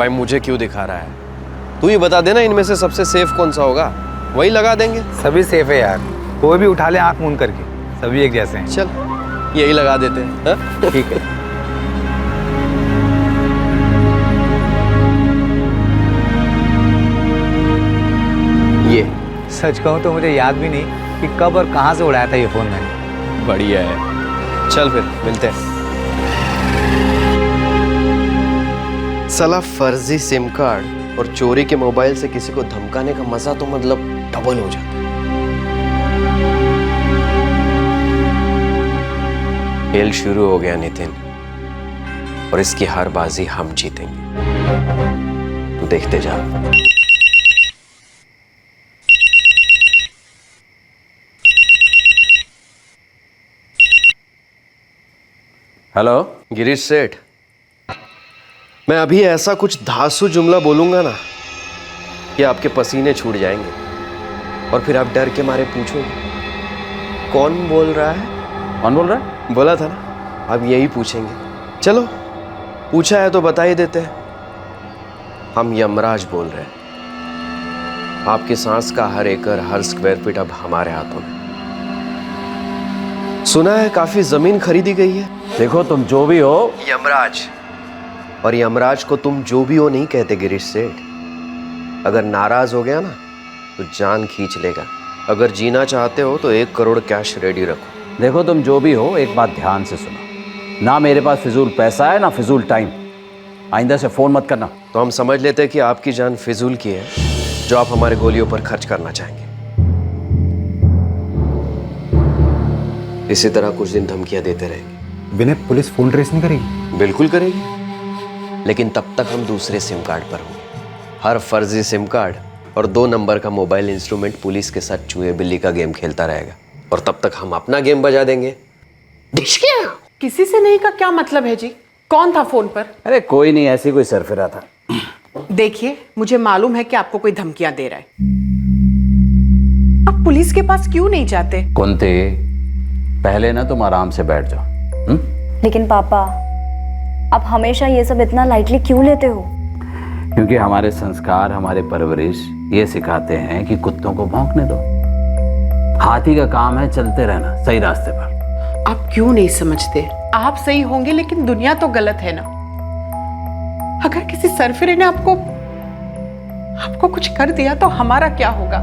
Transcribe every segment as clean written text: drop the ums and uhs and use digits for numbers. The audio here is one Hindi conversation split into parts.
भाई मुझे क्यों दिखा रहा है? तू ही बता देना इनमें से सबसे सेफ कौन सा होगा, वही लगा देंगे। सभी सेफ है यार, कोई भी उठा ले आंख मूंद करके, सभी एक जैसे हैं। चल यही लगा देते हैं। हाँ? ठीक है। ये सच कहूँ तो मुझे याद भी नहीं कि कब और कहाँ से उड़ाया था ये फोन मैंने। बढ़िया है, चल फिर मिलते हैं। साला फर्जी सिम कार्ड और चोरी के मोबाइल से किसी को धमकाने का मजा तो मतलब डबल हो जाता है। खेल शुरू हो गया नितिन, और इसकी हर बाजी हम जीतेंगे, तू देखते जा। हेलो गिरीश सेठ, मैं अभी ऐसा कुछ धांसू जुमला बोलूंगा ना कि आपके पसीने छूट जाएंगे, और फिर आप डर के मारे पूछोगे कौन बोल रहा है। कौन बोल रहा है? बोला था ना, अब यही पूछेंगे। चलो पूछा है तो बता ही देते हैं, हम यमराज बोल रहे हैं। आपकी सांस का हर एकड़, हर स्क्वायर फीट अब हमारे हाथों में। सुना है काफी जमीन खरीदी गई है। देखो तुम जो भी हो, यमराज, और यमराज को तुम जो भी हो नहीं कहते गिरीश सेठ। अगर नाराज हो गया ना तो जान खींच लेगा। अगर जीना चाहते हो तो 1 करोड़ कैश रेडी रखो। देखो तुम जो भी हो, एक बात ध्यान से सुनो। ना मेरे पास फिजूल पैसा है, ना फिजूल टाइम। आइंदा से फोन मत करना। तो हम समझ लेते हैं कि आपकी जान फिजूल की है, जो आप हमारे गोलियों पर खर्च करना चाहेंगे। इसी तरह कुछ दिन धमकियां देते रहेंगे। विनय, पुलिस फोन ट्रेस नहीं करेगी? बिल्कुल करेगी, लेकिन तब तक हम दूसरे सिम कार्ड पर होंगे। हर फर्जी सिम कार्ड और 2 नंबर का मोबाइल इंस्ट्रूमेंट पुलिस के साथ चूहे बिल्ली का गेम खेलता रहेगा, और तब तक हम अपना गेम बजा देंगे। किसी से नहीं का क्या मतलब है जी? कौन था फोन पर? अरे कोई नहीं, ऐसी कोई सरफिरा था। देखिए, मुझे मालूम है कि आपको कोई धमकियां दे रहा है। आप पुलिस के पास क्यों नहीं जाते? कुंती, पहले ना तुम आराम से बैठ जाओ। लेकिन पापा, आप हमेशा ये सब इतना लाइटली क्यों लेते हो? क्योंकि हमारे संस्कार, हमारे परवरिश ये सिखाते हैं कि कुत्तों को भौंकने दो। हाथी का काम है चलते रहना सही रास्ते पर। आप क्यों नहीं समझते? आप सही होंगे लेकिन दुनिया तो गलत है ना। अगर किसी सरफिरे ने आपको कुछ कर दिया तो हमारा क्या होगा?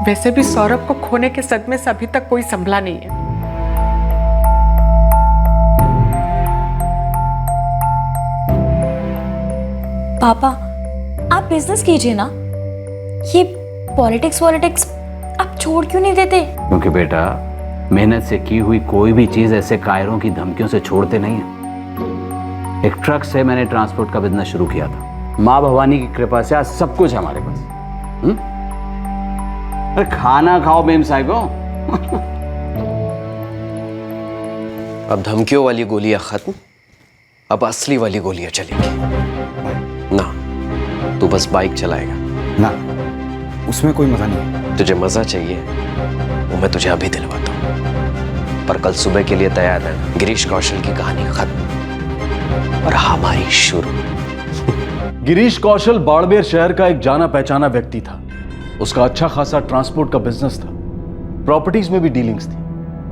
वैसे भी सौरभ को खोने के सदमे से अभी तक कोई संभला नहीं है। पापा, आप बिजनेस कीजिए ना। ये पॉलिटिक्स आप छोड़ क्यों नहीं देते? क्योंकि बेटा, मेहनत से की हुई कोई भी चीज ऐसे कायरों की धमकियों से छोड़ते नहीं है। एक ट्रक से मैंने ट्रांसपोर्ट का बिजनेस शुरू किया था। माँ भवानी की कृपा से आज सब कुछ हमारे पास। अरे खाना खाओ मेम साहिबो। अब धमकियों वाली गोलियां खत्म, अब असली वाली गोलियां चलेंगी। ना, तू बस बाइक चलाएगा ना, उसमें कोई मजा नहीं है। तुझे मजा चाहिए वो मैं तुझे अभी दिलवाता हूं, पर कल सुबह के लिए तैयार रहना। गिरीश कौशल की कहानी खत्म और हमारी शुरू। गिरीश कौशल बाड़मेर शहर का एक जाना पहचाना व्यक्ति था। उसका अच्छा खासा ट्रांसपोर्ट का बिजनेस था, प्रॉपर्टीज में भी डीलिंग्स थी,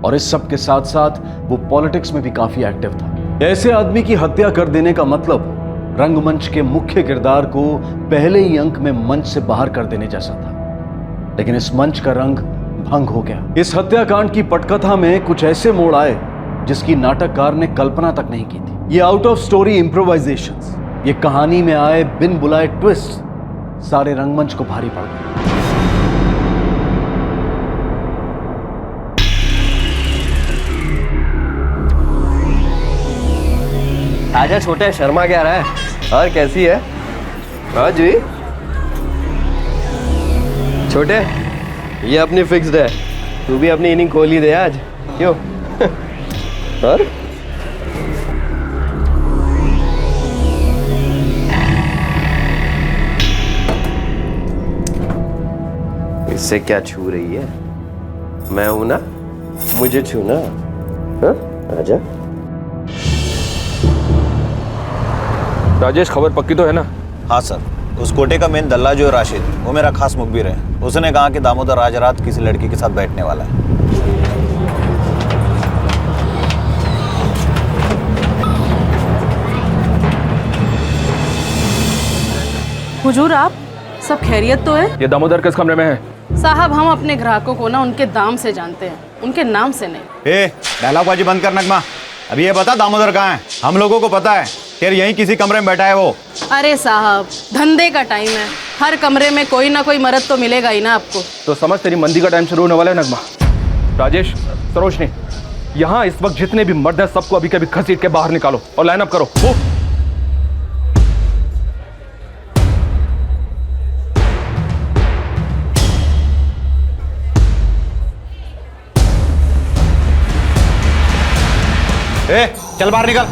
और इस सब के साथ साथ वो पॉलिटिक्स में भी काफी एक्टिव था। ऐसे आदमी की हत्या कर देने का मतलब रंगमंच के मुख्य किरदार को पहले ही अंक में मंच से बाहर कर देने जैसा था। लेकिन इस मंच का रंग भंग हो गया। इस हत्याकांड की पटकथा में कुछ ऐसे मोड़ आए जिसकी नाटककार ने कल्पना तक नहीं की थी। ये आउट ऑफ स्टोरी इम्प्रोवाइजेशंस, ये कहानी में आए बिन बुलाए ट्विस्ट सारे रंगमंच को भारी पड़ गए। आजा छोटे, शर्मा क्या रहा है? और कैसी है? हाँ जी छोटे, ये अपनी फिक्स्ड है। तू भी अपनी इनिंग खोल ही दे आज, क्यों? और इससे क्या छू रही है? मैं हूं ना, मुझे छूना। हाँ आजा। राजेश, खबर पक्की तो है ना? हाँ सर, उस कोटे का मेन दल्ला जो है राशिद, वो मेरा खास मुखबिर है। उसने कहा कि दामोदर आज रात किसी लड़की के साथ बैठने वाला है। हुजूर, आप सब खैरियत तो है? ये दामोदर किस कमरे में है? साहब, हम अपने ग्राहकों को ना उनके दाम से जानते हैं, उनके नाम से नहीं। ए, डायलॉगबाजी बंद कर नगमा। अभी ये बता दामोदर कहाँ है? हम लोगों को पता है कि यहीं किसी कमरे में बैठा है वो। अरे साहब, धंधे का टाइम है, हर कमरे में कोई ना कोई मर्द तो मिलेगा ही ना आपको। तो समझ, तेरी मंदी का टाइम शुरू होने वाला है नगमा। राजेश, सरोजनी, यहाँ इस वक्त जितने भी मर्द हैं सबको अभी कभी घसीट के बाहर निकालो और लाइन अप करो। वो ए, चल बाहर निकल।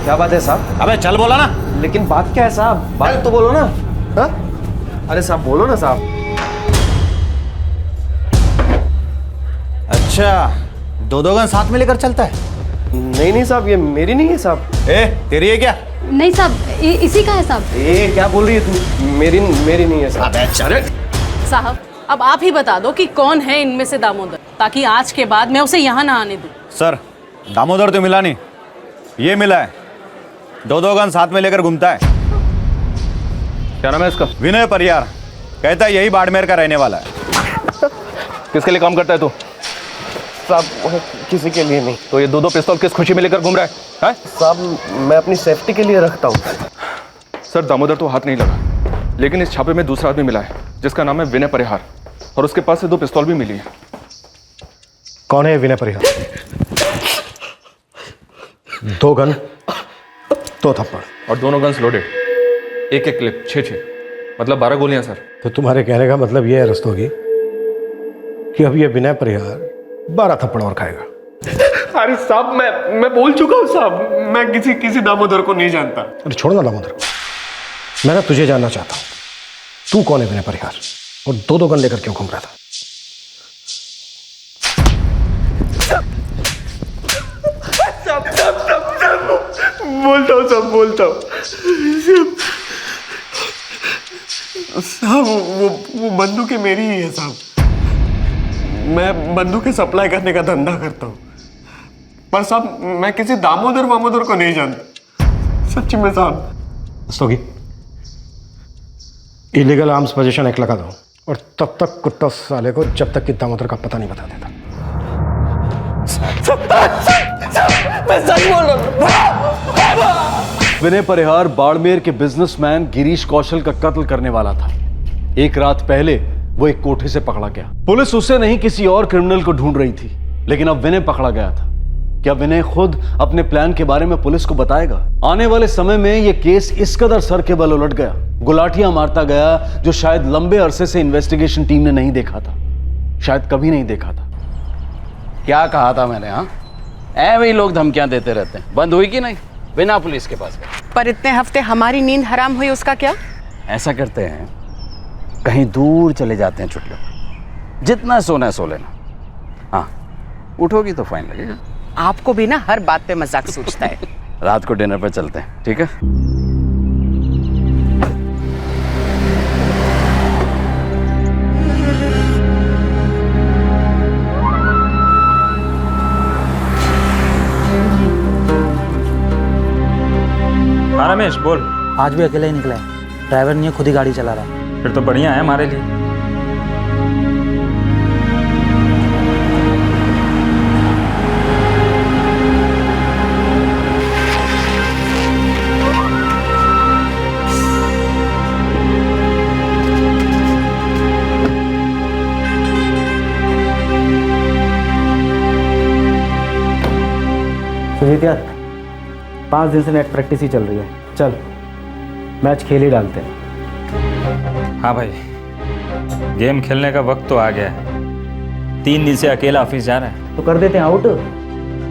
क्या बात है साहब? अबे चल बोला ना। लेकिन बात क्या है साहब? बात तो बोलो ना। हाँ? अरे साहब बोलो ना साहब। अच्छा, दो गन साथ में लेकर चलता है? नहीं नहीं साहब, ये मेरी नहीं है साहब। ए, तेरी है क्या? नहीं साहब, इसी का है साहब। ए, क्या बोल रही है तू? मेरी नहीं है साहब। साहब, अब आप ही बता दो कि कौन है इनमें से दामोदर, ताकि आज के बाद मैं उसे यहाँ ना आने दूँ। सर, दामोदर तो मिला नहीं, ये मिला है। दो गन साथ में लेकर घूमता है। क्या नाम है इसका? विनय परियार। कहता है यही बाड़मेर का रहने वाला है। किसके लिए काम करता है तू? साहब किसी के लिए नहीं। तो ये दो पिस्तौल किस खुशी में लेकर घूम रहा है? साहब मैं अपनी सेफ्टी के लिए रखता हूँ। सर, दामोदर तो हाथ नहीं लगा, लेकिन इस छापे में दूसरा आदमी मिला है जिसका नाम है विनय परिहार, और उसके पास से 2 पिस्तौल भी मिली है। कौन है विनय परिहार? 2 गन, 2 थप्पड़ और दोनों गन्स लोडेड, एक क्लिप, 6 मतलब 12 गोलियां सर। तो तुम्हारे कहने का मतलब यह है रस्तोगी कि अब ये विनय परिहार 12 थप्पड़ और खाएगा। अरे साहब मैं बोल चुका हूँ साहब, मैं किसी दामोदर को नहीं जानता। अरे छोड़ ना दामोदर को, मैं ना तुझे जानना चाहता हूँ। तू कौन है विनय परिहार, और 2 गन लेकर क्यों घूम रहा था? बोलता हूँ साहब, वो बंदूकें मेरी ही है साहब। मैं बंदूकें सप्लाई करने का धंधा करता हूँ, पर साहब मैं किसी दामोदर को नहीं जानता, सच्ची में साहब। रस्तोगी, इलीगल आर्म्स पोजीशन 1 लगा दो, और तब तक कुत्ता साले को जब तक कि दामोदर का पता नहीं बता देता। मैं सच बोल रहा हूँ। विनय परिहार बाड़मेर के बिजनेसमैन गिरीश कौशल का कत्ल करने वाला था। एक रात पहले वो एक कोठे से पकड़ा गया। पुलिस उसे नहीं किसी और क्रिमिनल को ढूंढ रही थी, लेकिन अब विनय पकड़ा गया था। क्या विनय खुद अपने प्लान के बारे में पुलिस को बताएगा? आने वाले समय में यह केस इस कदर सर के बल उलट गया, गुलाटियां मारता गया, जो शायद लंबे अरसे से इन्वेस्टिगेशन टीम ने नहीं देखा था, शायद कभी नहीं देखा था। क्या कहा था मैंने? हाँ, वही लोग धमकियां देते रहते हैं। बंद हुई कि नहीं? बिना पुलिस के पास गए। पर इतने हफ्ते हमारी नींद हराम हुई, उसका क्या? ऐसा करते हैं, कहीं दूर चले जाते हैं छुट्टियों, जितना सोना है सो लेना। हाँ, उठोगी तो फाइन लगेगा। आपको भी ना हर बात पे मजाक सूझता है। रात को डिनर पर चलते हैं, ठीक है? हाँ रमेश, बोल। आज भी अकेले ही निकला है, ड्राइवर नहीं है, खुद ही गाड़ी चला रहा है। फिर तो बढ़िया है हमारे लिए। सुजीत यार, 5 दिन से नेट प्रैक्टिस ही चल रही है, चल मैच खेल ही डालते हैं। हाँ भाई, गेम खेलने का वक्त तो आ गया है। 3 दिन से अकेला ऑफिस जा रहा है। तो कर देते हैं out,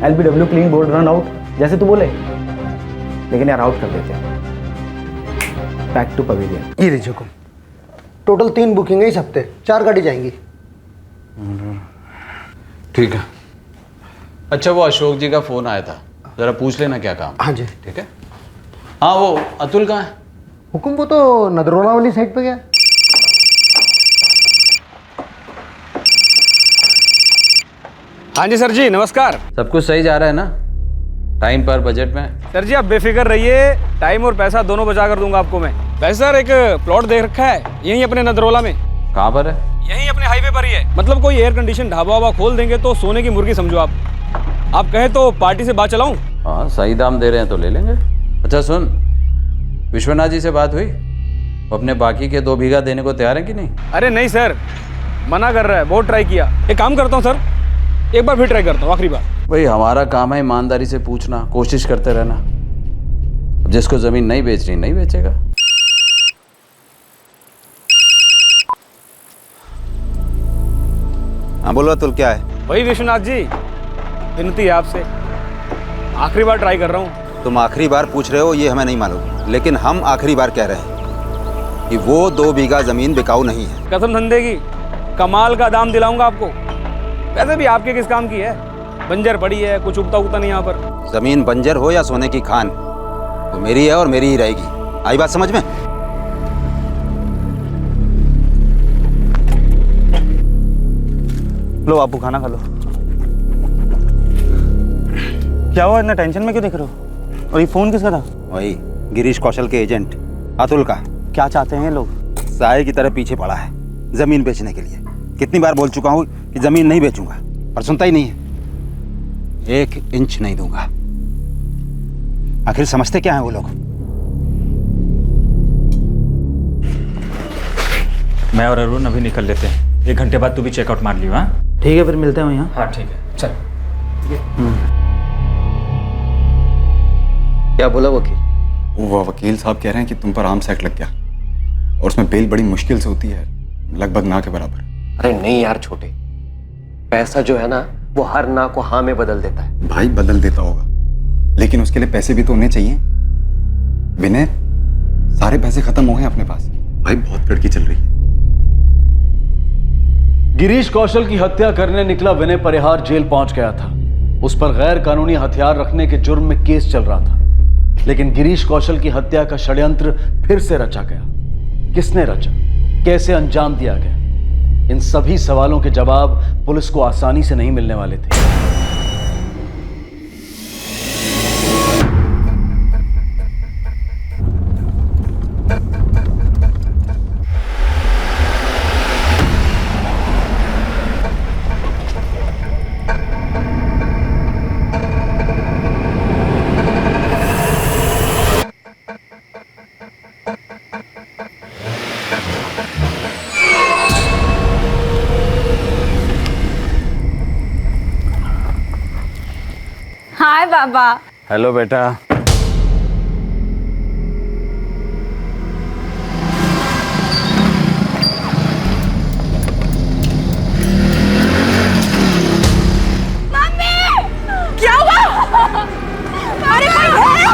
LBW clean bowled run out, जैसे तू बोले। लेकिन यार आउट कर देते हैं। Back to pavilion. ये लीजिए हुकुम। टोटल 3 बुकिंग है इस हफ्ते, 4 गाड़ी जाएंगी। ठीक है। अच्छा, वो अशोक जी का फोन आया था, जरा पूछ लेना क्या काम। हाँ जी। ठीक है। हाँ, वो अतुल कहाँ है? हुकुम, वो तो नदरोला वाली साइड पे गया। हाँ जी सर जी, नमस्कार। सब कुछ सही जा रहा है ना? टाइम पर, बजट में? सर जी आप बेफिक्र रहिए, टाइम और पैसा दोनों बचा कर दूंगा आपको मैं। वैसे सर एक प्लॉट देख रखा है यहीं अपने नदरोला में। कहाँ पर है? यहीं अपने हाईवे पर ही है। मतलब कोई एयर कंडीशन ढाबा वाबा खोल देंगे तो सोने की मुर्गी समझो आप कहें तो पार्टी से बात चलाऊं? हाँ, सही दाम दे रहे हैं तो ले लेंगे। अच्छा सुन, विश्वनाथ जी से बात हुई? वो अपने बाकी के 2 बीघा देने को तैयार है कि नहीं? अरे नहीं सर, मना कर रहा है, बहुत ट्राई किया। एक काम करता हूँ सर, एक बार फिर ट्राई करता हूँ, आखिरी बार। भाई हमारा काम है ईमानदारी से पूछना, कोशिश करते रहना। अब जिसको जमीन नहीं बेचनी नहीं बेचेगा। हाँ बोलो अतुल, क्या है? वही विश्वनाथ जी, विनती है आपसे, आखिरी बार ट्राई कर रहा हूँ। तुम आखिरी बार पूछ रहे हो ये हमें नहीं मालूम, लेकिन हम आखिरी बार कह रहे हैं कि वो 2 बीघा जमीन बिकाऊ नहीं है। कसम धंधे की कमाल का दाम दिलाऊंगा आपको। वैसे भी आपके किस काम की है, बंजर पड़ी है, कुछ उगता उगता नहीं यहाँ पर। जमीन बंजर हो या सोने की खान, वो मेरी है और मेरी ही रहेगी। आई बात समझ में? लो बापू, खाना खा लो। क्या हुआ, इतना टेंशन में क्यों दिख रहे हो? और ये फोन किसका था? वही गिरीश कौशल के एजेंट अतुल का। क्या चाहते हैं ये लोग? साये की तरह पीछे पड़ा है जमीन बेचने के लिए। कितनी बार बोल चुका हूँ कि जमीन नहीं बेचूंगा, पर सुनता ही नहीं है। 1 इंच नहीं दूंगा। आखिर समझते क्या है वो लोग? मैं और अरुण अभी निकल लेते हैं, 1 घंटे बाद तू भी चेकआउट मार लियो। हाँ ठीक है, फिर मिलते हैं यहाँ। हाँ ठीक है, चल। क्या बोला वकील? वो वकील साहब कह रहे हैं कि तुम पर आर्म्स एक्ट लग गया और उसमें बेल बड़ी मुश्किल से होती है, लगभग ना के बराबर। अरे नहीं यार छोटे, पैसा जो है ना वो हर ना को हाँ में बदल देता है। भाई बदल देता होगा, लेकिन उसके लिए पैसे भी तो होने चाहिए। विनय, सारे पैसे खत्म हो गए अपने पास। भाई बहुत लड़की चल रही है। गिरीश कौशल की हत्या करने निकला विनय परिहार जेल पहुंच गया था। उस पर गैर कानूनी हथियार रखने के जुर्म में केस चल रहा था, लेकिन गिरीश कौशल की हत्या का षड्यंत्र फिर से रचा गया। किसने रचा, कैसे अंजाम दिया गया, इन सभी सवालों के जवाब पुलिस को आसानी से नहीं मिलने वाले थे। हाय बाबा। हेलो बेटा। क्या हुआ? अरे कोई है?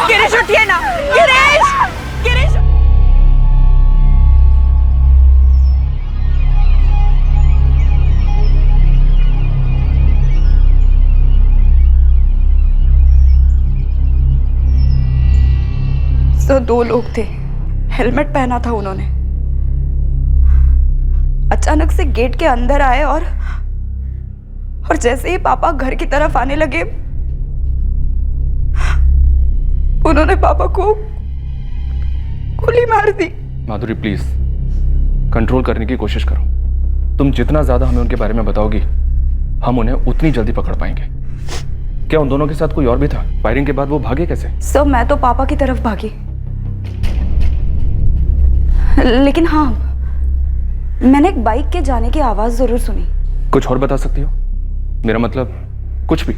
गिरीश उठिए ना, गिरीश, गिरीश। तो 2 लोग थे, हेलमेट पहना था उन्होंने। अचानक से गेट के अंदर आए और जैसे ही पापा घर की तरफ आने लगे, उन्होंने पापा को गोली मार दी। माधुरी प्लीज कंट्रोल करने की कोशिश करो। तुम जितना ज्यादा हमें उनके बारे में बताओगी, हम उन्हें उतनी जल्दी पकड़ पाएंगे। क्या उन दोनों के साथ कोई और भी था? फायरिंग के बाद वो भागे कैसे? सर मैं तो पापा की तरफ भागी, लेकिन हाँ मैंने एक बाइक के जाने की आवाज जरूर सुनी। कुछ और बता सकती हो? मेरा मतलब कुछ भी।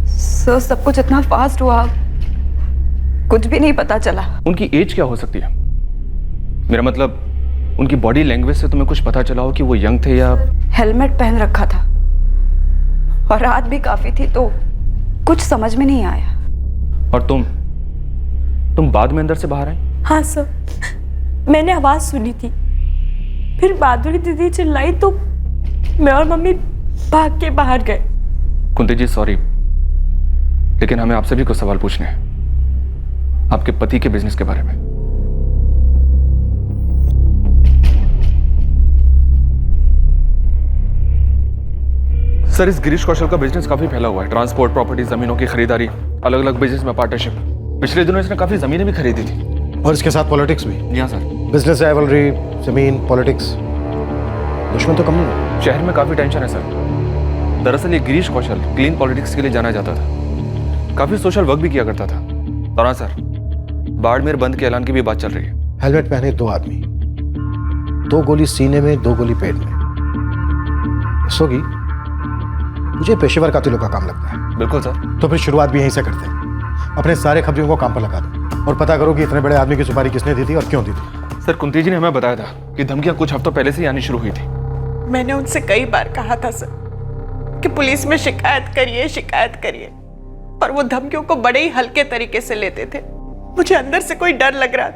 सर सब कुछ इतना फास्ट हुआ, कुछ भी नहीं पता चला। उनकी एज क्या हो सकती है? मेरा मतलब उनकी बॉडी लैंग्वेज से तुम्हें कुछ पता चला हो कि वो यंग थे या? हेलमेट पहन रखा था और रात भी काफी थी, तो कुछ समझ में नहीं आया। और तुम बाद में अंदर से बाहर आई? हाँ सर, मैंने आवाज सुनी थी, फिर माधुरी दीदी चिल्लाई तो मैं और मम्मी भाग के बाहर गए। कुंती जी सॉरी, लेकिन हमें आपसे भी कुछ सवाल पूछने हैं आपके पति के बिजनेस के बारे में। सर, इस गिरीश कौशल का बिजनेस काफी फैला हुआ है। ट्रांसपोर्ट, प्रॉपर्टी, जमीनों की खरीदारी, अलग अलग बिजनेस में पार्टनरशिप। पिछले दिनों इसने काफी जमीनें भी खरीदी थी। और इसके साथ पॉलिटिक्स भी। जी हाँ सर। बिजनेस, राइवलरी, जमीन, पॉलिटिक्स, दुश्मन तो कम नहीं है। शहर में काफी टेंशन है सर। दरअसल ये गिरीश कौशल क्लीन पॉलिटिक्स के लिए जाना जाता था, काफी सोशल वर्क भी किया करता था। और हाँ सर, बाड़मेर बंद के ऐलान की भी बात चल रही है। हेलमेट पहने 2 आदमी, 2 गोली सीने में, 2 गोली पेट में। सोगी, मुझे पेशेवर कातिलों का काम लगता है। बिल्कुल सर। तो फिर शुरुआत भी यहीं से करते हैं। अपने सारे खबरियों को काम पर लगा दो और पता करो कि इतने बड़े आदमी की सुपारी किसने दी थी और क्यों दी थी। सर, कुंती जी ने हमें बताया था कि धमकियां कुछ हफ्तों पहले से आनी शुरू हुई थी। मैंने उनसे कई बार कहा था सर कि पुलिस में शिकायत करिए, पर वो धमकियों को बड़े ही हल्के तरीके से लेते थे। मुझे अंदर से कोई डर लग रहा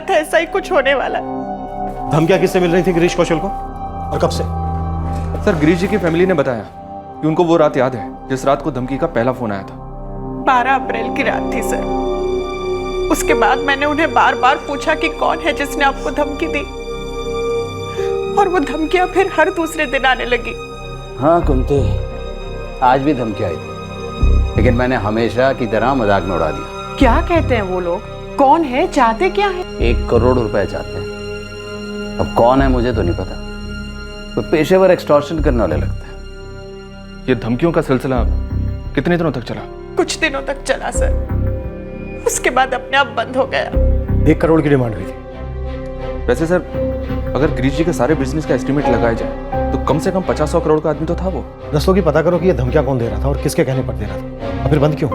था ऐसा ही कुछ होने वाला। धमकियां किससे मिल रही थी गिरीश कौशल को और कब से? सर, गिरीश जी की फैमिली ने बताया कि उनको वो रात याद है जिस रात को धमकी का पहला फोन आया था। 12 अप्रैल की रात थी सर। उसके बाद मैंने उन्हें बार बार पूछा कि कौन है जिसने आपको धमकी दी, और वो धमकियां फिर हर दूसरे दिन आने लगी। हाँ कुंती, आज भी धमकी आई थी, लेकिन मैंने हमेशा की तरह मजाक में उड़ा दिया। क्या कहते हैं वो लोग? कौन है? चाहते क्या है? 1 करोड़ रुपए चाहते हैं। अब कौन है मुझे तो नहीं पता, वो पेशेवर एक्सटॉर्शन करने वाले लगते हैं। ये धमकियों का सिलसिला कितने दिनों तक चला? कुछ दिनों तक चला सर, उसके बाद अपने आप बंद हो गया। 1 करोड़ की डिमांड हुई थी। वैसे सर, अगर गिरीश जी के सारे बिजनेस का एस्टिमेट लगाया जाए तो कम से कम 50-100 करोड़ का आदमी तो था वो। दस्तों की पता करो कि ये धमकियां कौन दे रहा था और किसके कहने पर दे रहा था, और फिर बंद क्यों?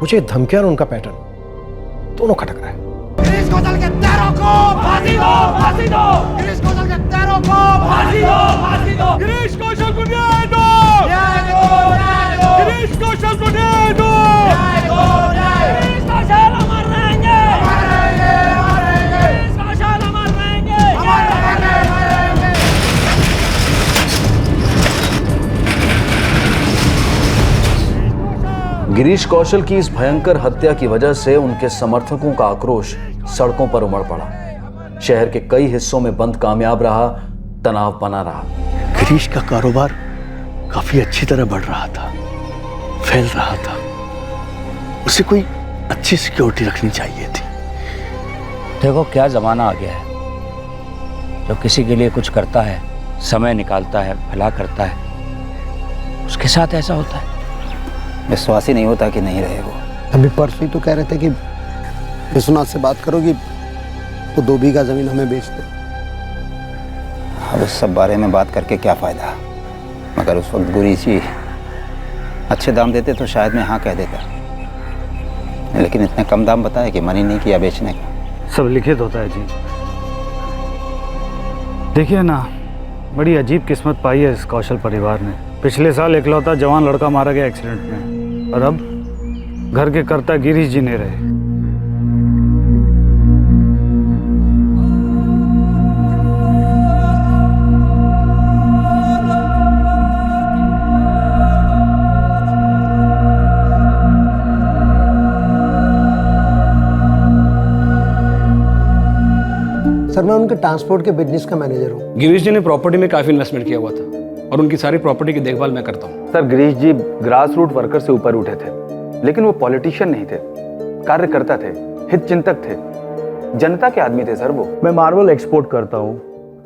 मुझे धमकियां और उनका पैटर्न दोनों खटक रहा है। गिरीश कौशल के तेरों को फांसी दो, फांसी दो। गिरीश कौशल के तेरों को फांसी दो, फांसी दो। गिरीश कौशल को न्याय दो, न्याय दो, न्याय दो। गिरीश कौशल को न्याय दो, न्याय दो, न्याय। गिरीश कौशल अमर रहेंगे, अमर रहेंगे, अमर रहेंगे। गिरीश कौशल अमर रहेंगे, अमर रहेंगे, अमर रहेंगे। गिरीश कौशल की इस भयंकर हत्या की वजह से उनके समर्थकों का आक्रोश सड़कों पर उमड़ पड़ा। शहर के कई हिस्सों में बंद कामयाब रहा, तनाव बना रहा। गिरीश का कारोबार काफी अच्छी तरह बढ़ रहा था, फैल रहा था। उसे कोई अच्छी सिक्योरिटी रखनी चाहिए थी। देखो क्या जमाना आ गया है। जब किसी के लिए कुछ करता है, समय निकालता है, भला करता है, उसके साथ ऐसा होता है। विश्वास ही नहीं होता कि नहीं रहे वो। अभी परसों ही तो कह रहे थे कि विश्वनाथ से बात करोगी, वो 2 बीघा जमीन हमें बेच दे। अब इस सब बारे में बात करके क्या फ़ायदा। मगर उस वक्त गुरी जी अच्छे दाम देते तो शायद मैं हाँ कह देता, लेकिन इतने कम दाम बताया कि मन ही नहीं किया बेचने का। सब लिखित होता है जी। देखिए ना, बड़ी अजीब किस्मत पाई है इस कौशल परिवार ने। पिछले साल इकलौता जवान लड़का मारा गया एक्सीडेंट में, और अब घर के कर्ता गिरीश जी नहीं रहे। सर, मैं उनके ट्रांसपोर्ट के बिजनेस का मैनेजर हूँ। गिरीश जी ने प्रॉपर्टी में काफी इन्वेस्टमेंट किया हुआ था, और उनकी सारी प्रॉपर्टी की देखभाल मैं करता हूँ। सर, गिरीश जी ग्रास रूट वर्कर से ऊपर उठे थे, लेकिन वो पॉलिटिशियन नहीं थे, कार्यकर्ता थे, हित चिंतक थे, जनता के आदमी थे सर वो। मैं मार्बल एक्सपोर्ट करता हूँ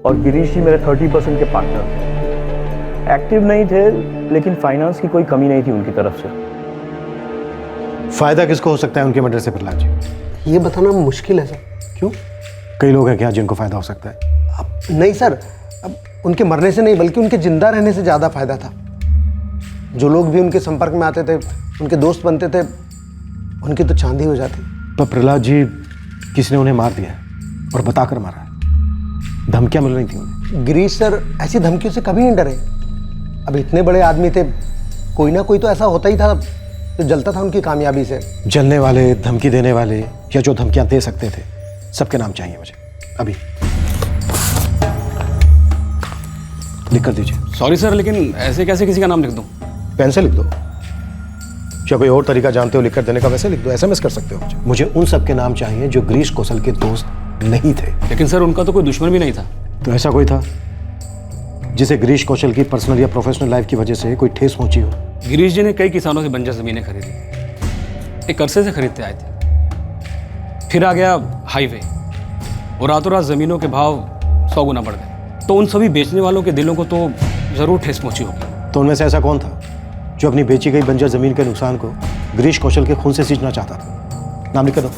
और गिरीश जी मेरे 30% के पार्टनर थे। एक्टिव नहीं थे, लेकिन फाइनेंस की कोई कमी नहीं थी उनकी तरफ से। फायदा किसको हो सकता है उनके मर्डर से प्रहलाद जी? ये बताना मुश्किल है सर। क्यों? कई लोग हैं क्या जिनको फायदा हो सकता है? नहीं सर, अब उनके मरने से नहीं बल्कि उनके जिंदा रहने से ज़्यादा फायदा था। जो लोग भी उनके संपर्क में आते थे, उनके दोस्त बनते थे, उनकी तो चांदी हो जाती। तो प्रहलाद जी किसी ने उन्हें मार दिया है और बताकर मारा है। धमकियां मिल रही थी उन्हें। गिरीश सर ऐसी धमकियों से कभी नहीं डरे। अब इतने बड़े आदमी थे, कोई ना कोई तो ऐसा होता ही था जो जलता था उनकी कामयाबी से। जलने वाले, धमकी देने वाले, या जो धमकियां दे सकते थे, सबके नाम चाहिए मुझे अभी। लिख कर दीजिए। सॉरी सर, लेकिन ऐसे कैसे किसी का नाम लिख दूं? पेन से लिख दो। क्या कोई और तरीका जानते हो लिखकर देने का? वैसे लिख दो, एसएमएस कर सकते हो मुझे उन सब के नाम चाहिए जो गिरीश कौशल के दोस्त नहीं थे। लेकिन सर उनका तो कोई दुश्मन भी नहीं था। तो ऐसा कोई था जिसे गिरीश कौशल की पर्सनल या प्रोफेशनल लाइफ की वजह से कोई ठेस पहुंची हो? गिरीश जी ने कई किसानों से बंजर जमीनें खरीदी, एक अरसे से खरीदते आए थे। फिर आ गया हाईवे और रातों रात जमीनों के भाव 100 गुना बढ़ गए। तो उन सभी बेचने वालों के दिलों को तो जरूर ठेस पहुंची होगी। तो उनमें से ऐसा कौन था जो अपनी बेची गई बंजर जमीन के नुकसान को गिरीश कौशल के खून से सींचना चाहता था? नाम लिख दो।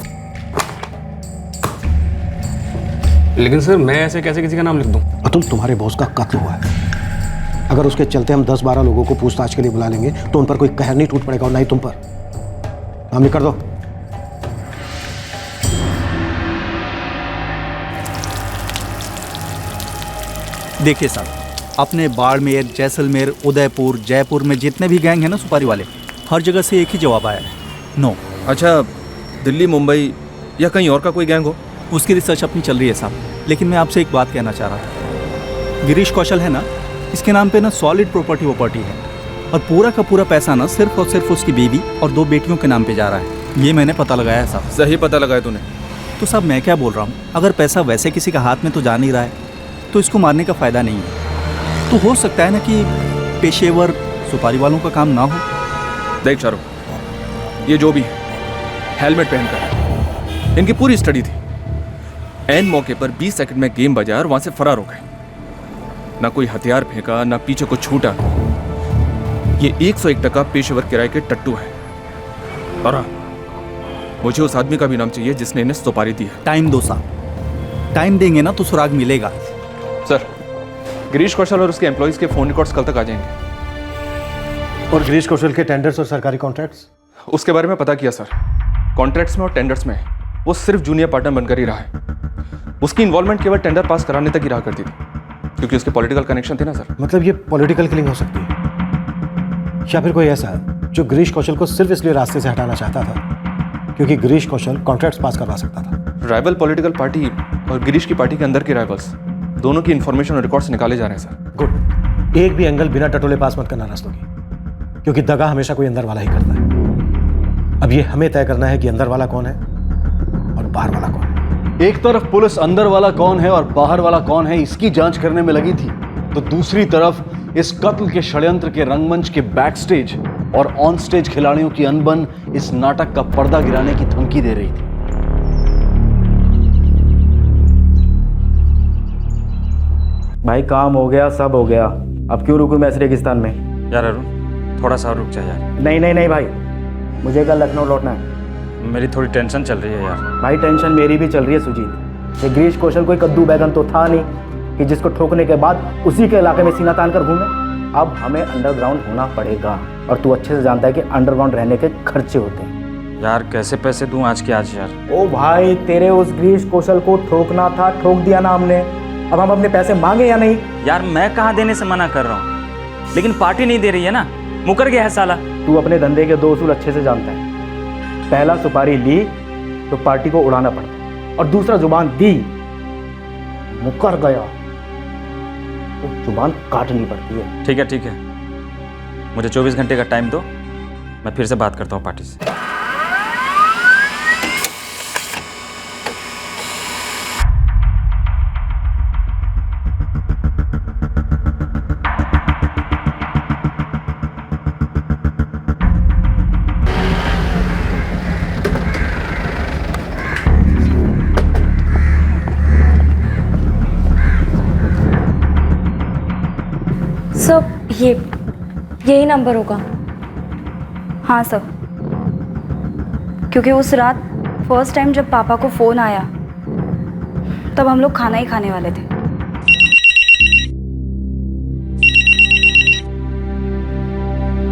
लेकिन सर मैं ऐसे कैसे किसी का नाम लिख दूं? अतुल, तुम्हारे बॉस का कत्ल हुआ है। अगर उसके चलते हम 10-12 लोगों को पूछताछ के लिए बुला लेंगे तो उन पर कोई कहर नहीं टूट पड़ेगा और ना ही तुम पर। नाम लिख कर दो। देखिए साहब, अपने बाड़मेर, जैसलमेर, उदयपुर, जयपुर में जितने भी गैंग हैं ना सुपारी वाले, हर जगह से एक ही जवाब आया है, नो। अच्छा, दिल्ली, मुंबई या कहीं और का कोई गैंग हो? उसकी रिसर्च अपनी चल रही है साहब, लेकिन मैं आपसे एक बात कहना चाह रहा था। गिरीश कौशल है ना, इसके नाम पे ना सॉलिड प्रॉपर्टी है और पूरा का पूरा पैसा ना सिर्फ और सिर्फ उसकी बीवी और 2 बेटियों के नाम पे जा रहा है। ये मैंने पता लगाया है साहब। सही पता लगाया तूने। तो साहब मैं क्या बोल रहा हूँ, अगर पैसा वैसे किसी का हाथ में तो जा नहीं रहा है तो इसको मारने का फ़ायदा नहीं है। तो हो सकता है ना कि पेशेवर सुपारी वालों का काम ना हो। देख चारो, ये जो भी है हेलमेट पहनकर है। इनकी पूरी स्टडी थी। एन मौके पर 20 सेकंड में गेम बजाया और वहां से फरार हो गए। ना कोई हथियार फेंका, ना पीछे को छूटा। ये 101% पेशेवर किराए के टट्टू है। और हाँ, मुझे उस आदमी का भी नाम चाहिए जिसने इन्हें सुपारी दी है। टाइम दो साहब, टाइम देंगे ना तो सुराग मिलेगा। सर, गिरीश कौशल और उसके एम्प्लॉइज के फोन रिकॉर्ड्स कल तक आ जाएंगे। और गिरीश कौशल के टेंडर्स और सरकारी कॉन्ट्रैक्ट्स? उसके बारे में पता किया सर। कॉन्ट्रैक्ट्स में और टेंडर्स में वो सिर्फ जूनियर पार्टनर बनकर ही रहा है। उसकी इन्वॉल्वमेंट केवल टेंडर पास कराने तक ही रहा करती थी, क्योंकि उसके पॉलिटिकल कनेक्शन थे ना सर। मतलब ये पॉलिटिकल किलिंग हो सकती है, या फिर कोई ऐसा जो गिरीश कौशल को सिर्फ इसलिए रास्ते से हटाना चाहता था क्योंकि गिरीश कौशल कॉन्ट्रैक्ट्स पास करवा सकता था। राइवल पॉलिटिकल पार्टी और गिरीश की पार्टी के अंदर के राइवल्स दोनों की इन्फॉर्मेशन और रिकॉर्ड्स निकाले जा रहे हैं सर। गुड। एक भी एंगल बिना टटोले पास मत करना रास्तों की, क्योंकि दगा हमेशा कोई अंदर वाला ही करता है। अब ये हमें तय करना है कि अंदर वाला कौन है और बाहर वाला कौन है। एक तरफ पुलिस अंदर वाला कौन है और बाहर वाला कौन है इसकी जांच करने में लगी थी, तो दूसरी तरफ इस कत्ल के षड्यंत्र के रंगमंच के बैक स्टेज और ऑन स्टेज खिलाड़ियों की अनबन इस नाटक का पर्दा गिराने की धमकी दे रही थी। भाई काम हो गया, सब हो गया, अब क्यों रुकूं मैं इस रेगिस्तान में? यार अरुण, थोड़ा सा रुक जा यार। नहीं नहीं नहीं भाई, मुझे कल लखनऊ लौटना है। मेरी थोड़ी टेंशन चल रही है यार। भाई टेंशन मेरी भी चल रही है सुजीत। ये गिरीश कौशल कोई कद्दू बैगन तो था नहीं कि जिसको ठोकने के बाद उसी के इलाके में सीना तान कर घूमे। अब हमें अंडरग्राउंड होना पड़ेगा, और तू अच्छे से जानता है कि अंडरग्राउंड रहने के खर्चे होते हैं। यार कैसे पैसे दूं आज के आज यार? ओ भाई, तेरे उस गिरीश कौशल को ठोकना था, ठोक दिया ना हमने। अब हम अपने पैसे मांगे या नहीं? यार मैं कहाँ देने से मना कर रहा हूँ, लेकिन पार्टी नहीं दे रही है ना, मुकर गया है साला। तू अपने धंधे के 2 उसूल अच्छे से जानता है। पहला सुपारी ली तो पार्टी को उड़ाना पड़ता, और दूसरा जुबान दी, मुकर गया तो जुबान काटनी पड़ती है। ठीक है, मुझे 24 घंटे का टाइम दो, मैं फिर से बात करता हूँ पार्टी से। सर, यही नंबर होगा? हाँ सर, क्योंकि उस रात फर्स्ट टाइम जब पापा को फ़ोन आया तब हम लोग खाना ही खाने वाले थे।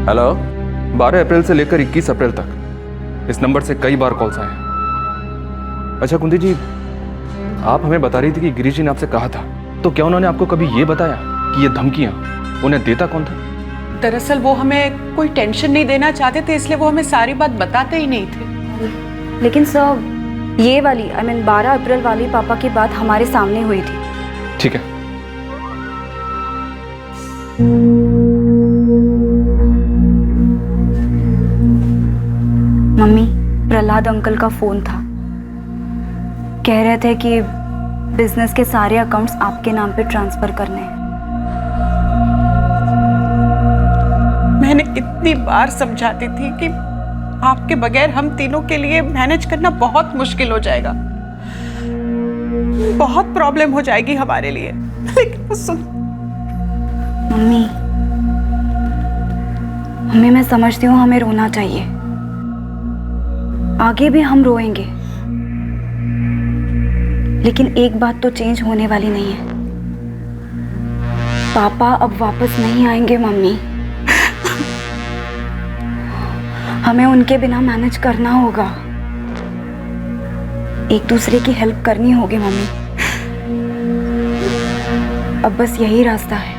हेलो। 12 अप्रैल से लेकर 21 अप्रैल तक इस नंबर से कई बार कॉल्स आए। अच्छा कुंती जी, आप हमें बता रही थी कि गिरीश जी ने आपसे कहा था, तो क्या उन्होंने आपको कभी ये बताया कि ये धमकियां उन्हें देता कौन था? दरअसल वो हमें कोई टेंशन नहीं देना चाहते थे, इसलिए वो हमें सारी बात बताते ही नहीं थे। लेकिन सर, ये वाली 12 अप्रैल वाली पापा की बात हमारे सामने हुई थी। ठीक है। मम्मी, प्रहलाद अंकल का फोन था। कह रहे थे कि बिजनेस के सारे अकाउंट्स आपके नाम पे ट्रांसफर करने हैं। मैंने कितनी बार समझाती थी कि आपके बगैर हम तीनों के लिए मैनेज करना बहुत मुश्किल हो जाएगा, बहुत प्रॉब्लम हो जाएगी हमारे लिए, लेकिन वो सुन। मम्मी, मैं समझती हूँ हमें रोना चाहिए, आगे भी हम रोएंगे, लेकिन एक बात तो चेंज होने वाली नहीं है। पापा अब वापस नहीं आएंगे मम्मी। हमें उनके बिना मैनेज करना होगा, एक दूसरे की हेल्प करनी होगी मम्मी। अब बस यही रास्ता है।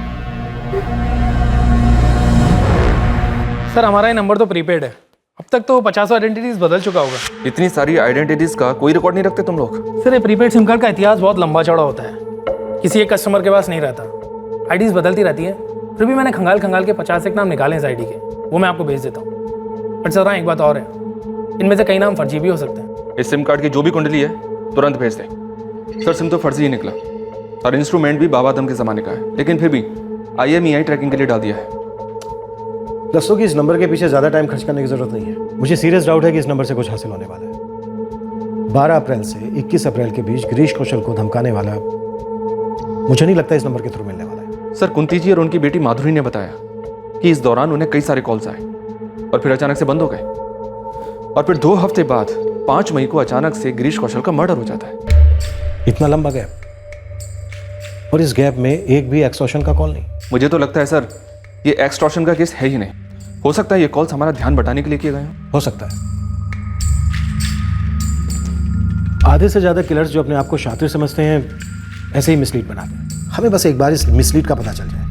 सर हमारा ये नंबर तो प्रीपेड है, अब तक तो 50 आइडेंटिटीज बदल चुका होगा। इतनी सारी आइडेंटिटीज का कोई रिकॉर्ड नहीं रखते तुम लोग? सर ये प्रीपेड सिम कार्ड का इतिहास बहुत लंबा चौड़ा होता है, किसी एक कस्टमर के पास नहीं रहता, आईडीज बदलती रहती हैं। फिर भी मैंने खंगाल के 50 एक नाम निकाले हैं इस आईडी के, वो मैं आपको भेज देता हूँ। बट सर हाँ, एक बात और है, इनमें से कई नाम फर्जी भी हो सकते हैं। इस सिम कार्ड की जो भी कुंडली है तुरंत भेज दे। सर सिम तो फर्जी ही निकला और इंस्ट्रूमेंट भी बाबा आदम के ज़माने का है, लेकिन फिर भी IMEI ट्रैकिंग के लिए डाल दिया है। दोस्तों की इस नंबर के पीछे ज़्यादा टाइम खर्च करने की ज़रूरत नहीं है। मुझे सीरियस डाउट है कि इस नंबर से कुछ हासिल होने वाला है। 12 अप्रैल से 21 अप्रैल के बीच गिरीश कौशल को धमकाने वाला मुझे नहीं लगता इस नंबर के थ्रू मिलने वाला है। सर कुंती जी और उनकी बेटी माधुरी ने बताया कि इस दौरान उन्हें कई सारे कॉल्स आए और फिर अचानक से बंद हो गए, और फिर 2 हफ्ते बाद 5 मई को अचानक से गिरीश कौशल का मर्डर हो जाता है। इतना लंबा गैप, और इस गैप में एक भी एक्सटॉर्शन का कॉल नहीं। मुझे तो लगता है सर ये एक्सटॉर्शन का केस है ही नहीं। हो सकता है ये कॉल्स हमारा ध्यान बटाने के लिए किए गए हो सकता है। आधे से ज्यादा किलर्स जो अपने आप को शातिर समझते हैं ऐसे ही मिसलीड बनाते हैं। हमें बस एक बार इस मिसलीड का पता चल जाए,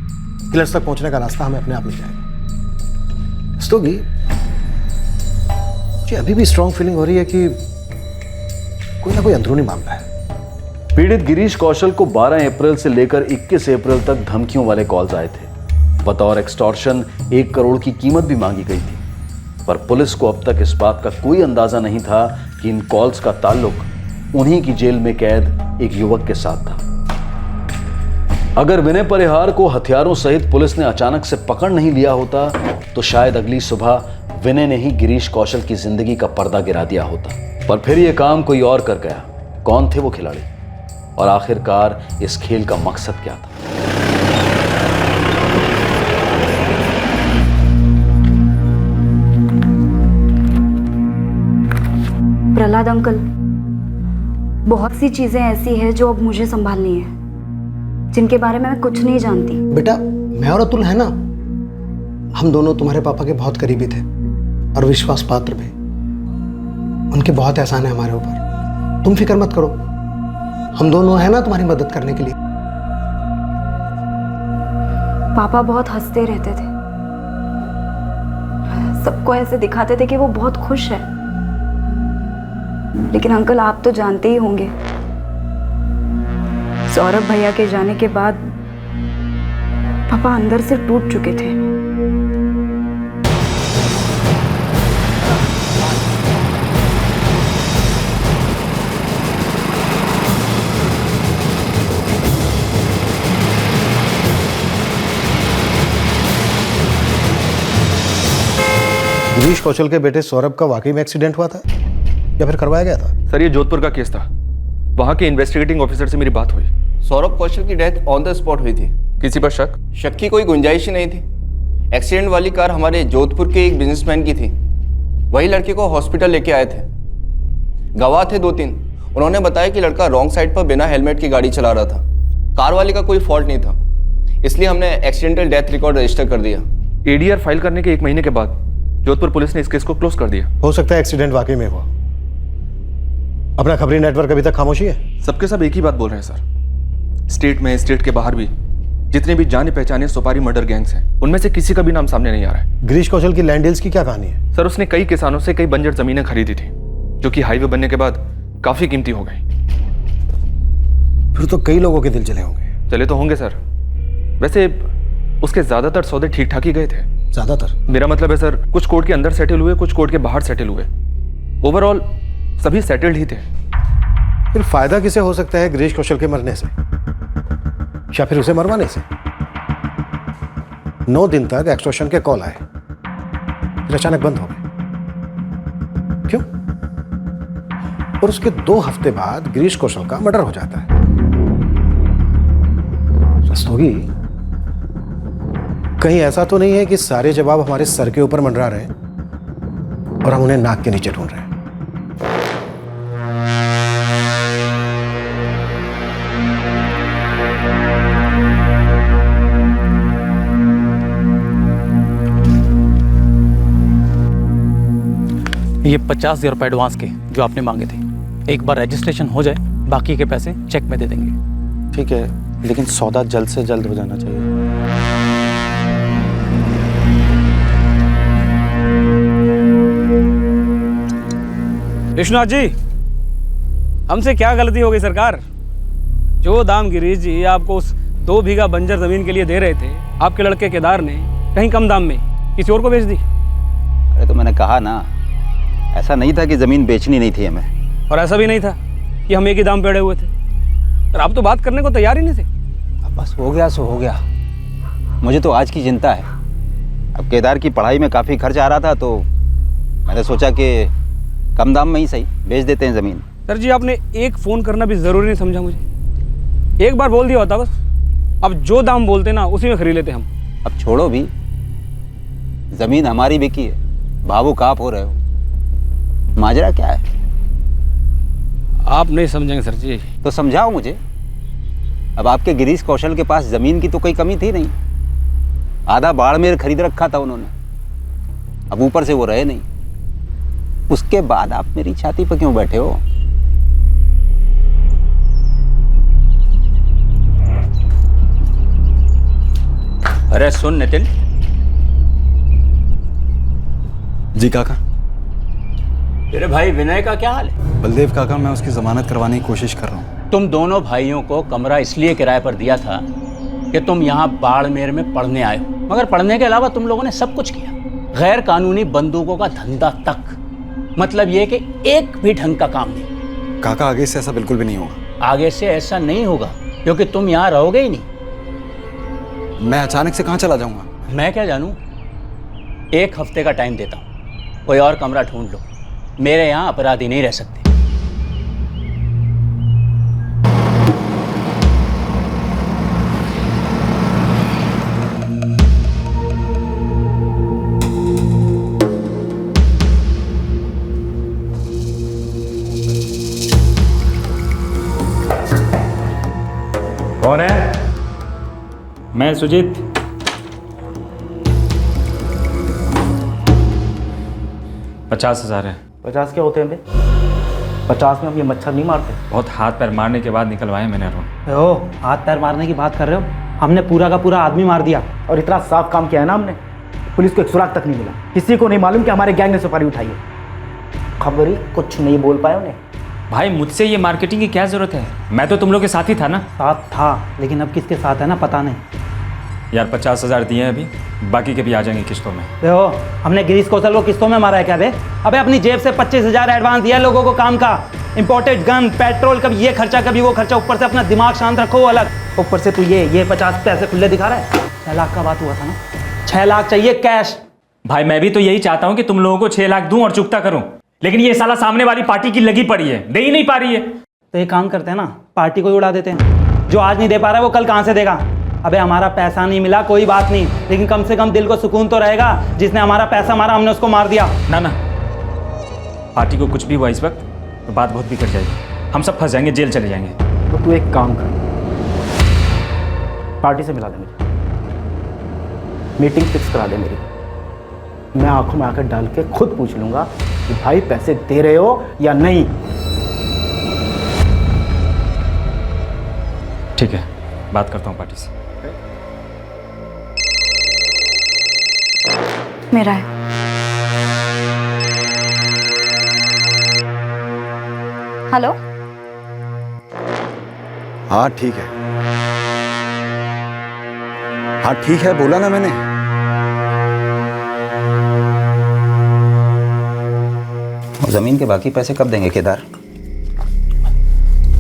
किलर्स तक पहुंचने का रास्ता हमें अपने आप मिल जाएगा। स्तोगी, मुझे अभी भी स्ट्रांग फीलिंग हो रही है कि कोई ना कोई अंदरूनी मामला है। पीड़ित गिरीश कौशल को 12 अप्रैल से लेकर 21 अप्रैल तक धमकियों वाले कॉल्स आए थे। बतौर एक्सटॉर्शन 1 करोड़ की कीमत भी मांगी गई थी, पर पुलिस को अब तक इस बात का कोई अंदाजा नहीं था कि इन कॉल्स का ताल्लुक उन्हीं की जेल में कैद एक युवक के साथ था। अगर विनय परिहार को हथियारों सहित पुलिस ने अचानक से पकड़ नहीं लिया होता तो शायद अगली सुबह विनय ने ही गिरीश कौशल की जिंदगी का पर्दा गिरा दिया होता। पर फिर यह काम कोई और कर गया। कौन थे वो खिलाड़ी, और आखिरकार इस खेल का मकसद क्या था? प्रहलाद अंकल, बहुत सी चीजें ऐसी हैं जो अब मुझे संभालनी है, जिनके बारे में मैं कुछ नहीं जानती। बेटा, मैं और अतुल है ना, हम दोनों तुम्हारे पापा के बहुत करीबी थे और विश्वास पात्र भी। उनके बहुत एहसान है हमारे ऊपर। तुम फिक्र मत करो, हम दोनों हैं ना तुम्हारी मदद करने के लिए। पापा बहुत हंसते रहते थे, सबको ऐसे दिखाते थे कि वो बहुत खुश है, लेकिन अंकल आप तो जानते ही होंगे, सौरभ भैया के जाने के बाद पापा अंदर से टूट चुके थे। गिरीश कौशल के बेटे सौरभ का वाकई में एक्सीडेंट हुआ था या फिर करवाया गया था? सर ये जोधपुर का केस था, वहां के इन्वेस्टिगेटिंग ऑफिसर से मेरी बात हुई। सौरभ कौशल की डेथ ऑन द स्पॉट हुई थी। किसी पर शक? शक की कोई गुंजाइश ही नहीं थी। एक्सीडेंट वाली कार हमारे जोधपुर के एक बिजनेसमैन की थी, वही लड़के को हॉस्पिटल लेके आए थे। गवाह थे 2-3, उन्होंने बताया कि लड़का रॉन्ग साइड पर बिना हेलमेट की गाड़ी चला रहा था। कार वाले का कोई फॉल्ट नहीं था, इसलिए हमने एक्सीडेंटल डेथ रिकॉर्ड रजिस्टर कर दिया। ADR फाइल करने के 1 महीने के बाद जोधपुर पुलिस ने इस केस को क्लोज कर दिया। हो सकता है एक्सीडेंट वाकई में हुआ। अपना खबरी नेटवर्क अभी तक खामोशी है। सबके सब एक ही बात बोल रहे हैं सर। स्टेट में, स्टेट के बाहर भी जितने भी जाने पहचाने सुपारी मर्डर गैंग्स हैं, उनमें से किसी का भी नाम सामने नहीं आ रहा है। गिरीश कौशल की लैंड डील्स की क्या कहानी है? सर उसने कई किसानों से कई बंजर जमीनें खरीदी थी, जो कि हाईवे बनने के बाद काफी कीमती हो गई। फिर तो कई लोगों के दिल चले होंगे। चले तो होंगे सर, वैसे उसके ज्यादातर सौदे ठीक ठाक ही गए थे। ज्यादातर? मेरा मतलब है सर, कुछ कोर्ट के अंदर सेटल हुए, कुछ कोर्ट के बाहर सेटल हुए। ओवरऑल सभी सेटल्ड ही थे। फिर फायदा किसे हो सकता है गिरीश कौशल के मरने से या फिर उसे मरवाने से? 9 दिन तक एक्सटॉर्शन के कॉल आए, फिर अचानक बंद हो गए। क्यों? और उसके 2 हफ्ते बाद गिरीश कौशल का मर्डर हो जाता है। रस्तोगी, कहीं ऐसा तो नहीं है कि सारे जवाब हमारे सर के ऊपर मंडरा रहे हैं और हम उन्हें नाक के नीचे ढूंढ रहे हैं? ये 50,000 रुपये एडवांस के जो आपने मांगे थे, एक बार रजिस्ट्रेशन हो जाए बाकी के पैसे चेक में दे देंगे। ठीक है, लेकिन सौदा जल्द से जल्द हो जाना चाहिए। विश्वनाथ जी, हमसे क्या गलती हो गई सरकार? जो दाम गिरीश जी आपको उस 2 बीघा बंजर जमीन के लिए दे रहे थे, आपके लड़के केदार ने कहीं कम दाम में किसी और को बेच दी। अरे तो मैंने कहा ना, ऐसा नहीं था कि ज़मीन बेचनी नहीं थी हमें। और ऐसा भी नहीं था कि हम एक ही दाम पे अड़े हुए थे, पर आप तो बात करने को तैयार ही नहीं थे। अब बस हो गया सो हो गया। मुझे तो आज की चिंता है। अब केदार की पढ़ाई में काफ़ी खर्च आ रहा था, तो मैंने सोचा कि कम दाम में ही सही बेच देते हैं ज़मीन। सर जी, आपने एक फ़ोन करना भी ज़रूरी नहीं समझा मुझे। एक बार बोल दिया होता बस। अब जो दाम बोलते ना उसी में खरीद लेते हम। अब छोड़ो भी, ज़मीन हमारी बिकी है, भावुक आप हो रहे हो। माजरा क्या है? आप नहीं समझेंगे सर जी। तो समझाओ मुझे। अब आपके गिरीश कौशल के पास ज़मीन की तो कोई कमी थी नहीं। आधा बाड़मेर खरीद रखा था उन्होंने, अब ऊपर से वो रहे नहीं। उसके बाद आप मेरी छाती पर क्यों बैठे हो? अरे सुन नितिन। जी काका। तेरे भाई विनय का क्या हाल है? बलदेव काका, मैं उसकी जमानत करवाने की कोशिश कर रहा हूँ। तुम दोनों भाइयों को कमरा इसलिए किराए पर दिया था कि तुम यहाँ बाड़मेर में पढ़ने आए हो, मगर पढ़ने के अलावा तुम लोगों ने सब कुछ किया। गैर कानूनी बंदूकों का धंधा तक। मतलब ये कि एक भी ढंग का काम नहीं। काका, आगे से ऐसा बिल्कुल भी नहीं होगा। आगे से ऐसा नहीं होगा क्योंकि तुम यहाँ रहोगे ही नहीं। मैं अचानक से कहाँ चला जाऊंगा? मैं क्या जानूँ? 1 हफ्ते का टाइम देता हूँ, कोई और कमरा ढूंढ लो। मेरे यहाँ अपराधी नहीं रह सकते। कौन है? मैं सुजीत। 50,000 है। 50 क्या होते हैं बे? 50 में हम ये मच्छर नहीं मारते। बहुत हाथ पैर मारने के बाद निकलवाए मैंने अरुण। ओ, हाथ पैर मारने की बात कर रहे हो? हमने पूरा का पूरा आदमी मार दिया और इतना साफ काम किया है ना हमने। पुलिस को एक सुराग तक नहीं मिला। किसी को नहीं मालूम कि हमारे गैंग ने सुपारी उठाई है। खबर ही कुछ नहीं बोल पाए उन्हें। भाई मुझसे ये मार्केटिंग की क्या जरूरत है? मैं तो तुम लोग के साथ ही था ना। साथ था, लेकिन अब किसके साथ है ना पता नहीं। यार 50,000 दिए हैं अभी, बाकी के भी आ जाएंगे किस्तों में। देखो, हमने गिरीश कौशल को किस्तों में मारा है क्या बे? अबे अपनी जेब से 25,000 एडवांस दिया लोगों को काम का। इंपोर्टेड गन, पेट्रोल, कभी ये खर्चा कभी वो खर्चा। ऊपर से अपना दिमाग शांत रखो अलग। ऊपर से तू ये 50 पैसे खुले दिखा रहा है। 6 लाख का बात हुआ था ना? 6 लाख चाहिए कैश। भाई मैं भी तो यही चाहता हूँ कि तुम लोगों को 6 लाख दूं और चुकता करूं, लेकिन ये साला सामने वाली पार्टी की लगी पड़ी है, दे ही नहीं पा रही है। तो एक काम करते हैं ना, पार्टी को ही उड़ा देते हैं। जो आज नहीं दे पा रहा है वो कल कहाँ से देगा? अबे हमारा पैसा नहीं मिला कोई बात नहीं, लेकिन कम से कम दिल को सुकून तो रहेगा। जिसने हमारा पैसा मारा हमने उसको मार दिया। ना ना, पार्टी को कुछ भी हुआ इस वक्त तो बात बहुत बिगड़ जाएगी। हम सब फंस जाएंगे, जेल चले जाएंगे। तो तू एक काम कर, पार्टी से मिला दे मुझे, मीटिंग फिक्स करा दे मेरी। मैं आंखों में आकर डाल के खुद पूछ लूंगा कि भाई पैसे दे रहे हो या नहीं। ठीक है, बात करता हूँ पार्टी से। मेरा है। हेलो। हाँ ठीक है, हाँ ठीक है, बोला ना मैंने। जमीन के बाकी पैसे कब देंगे केदार?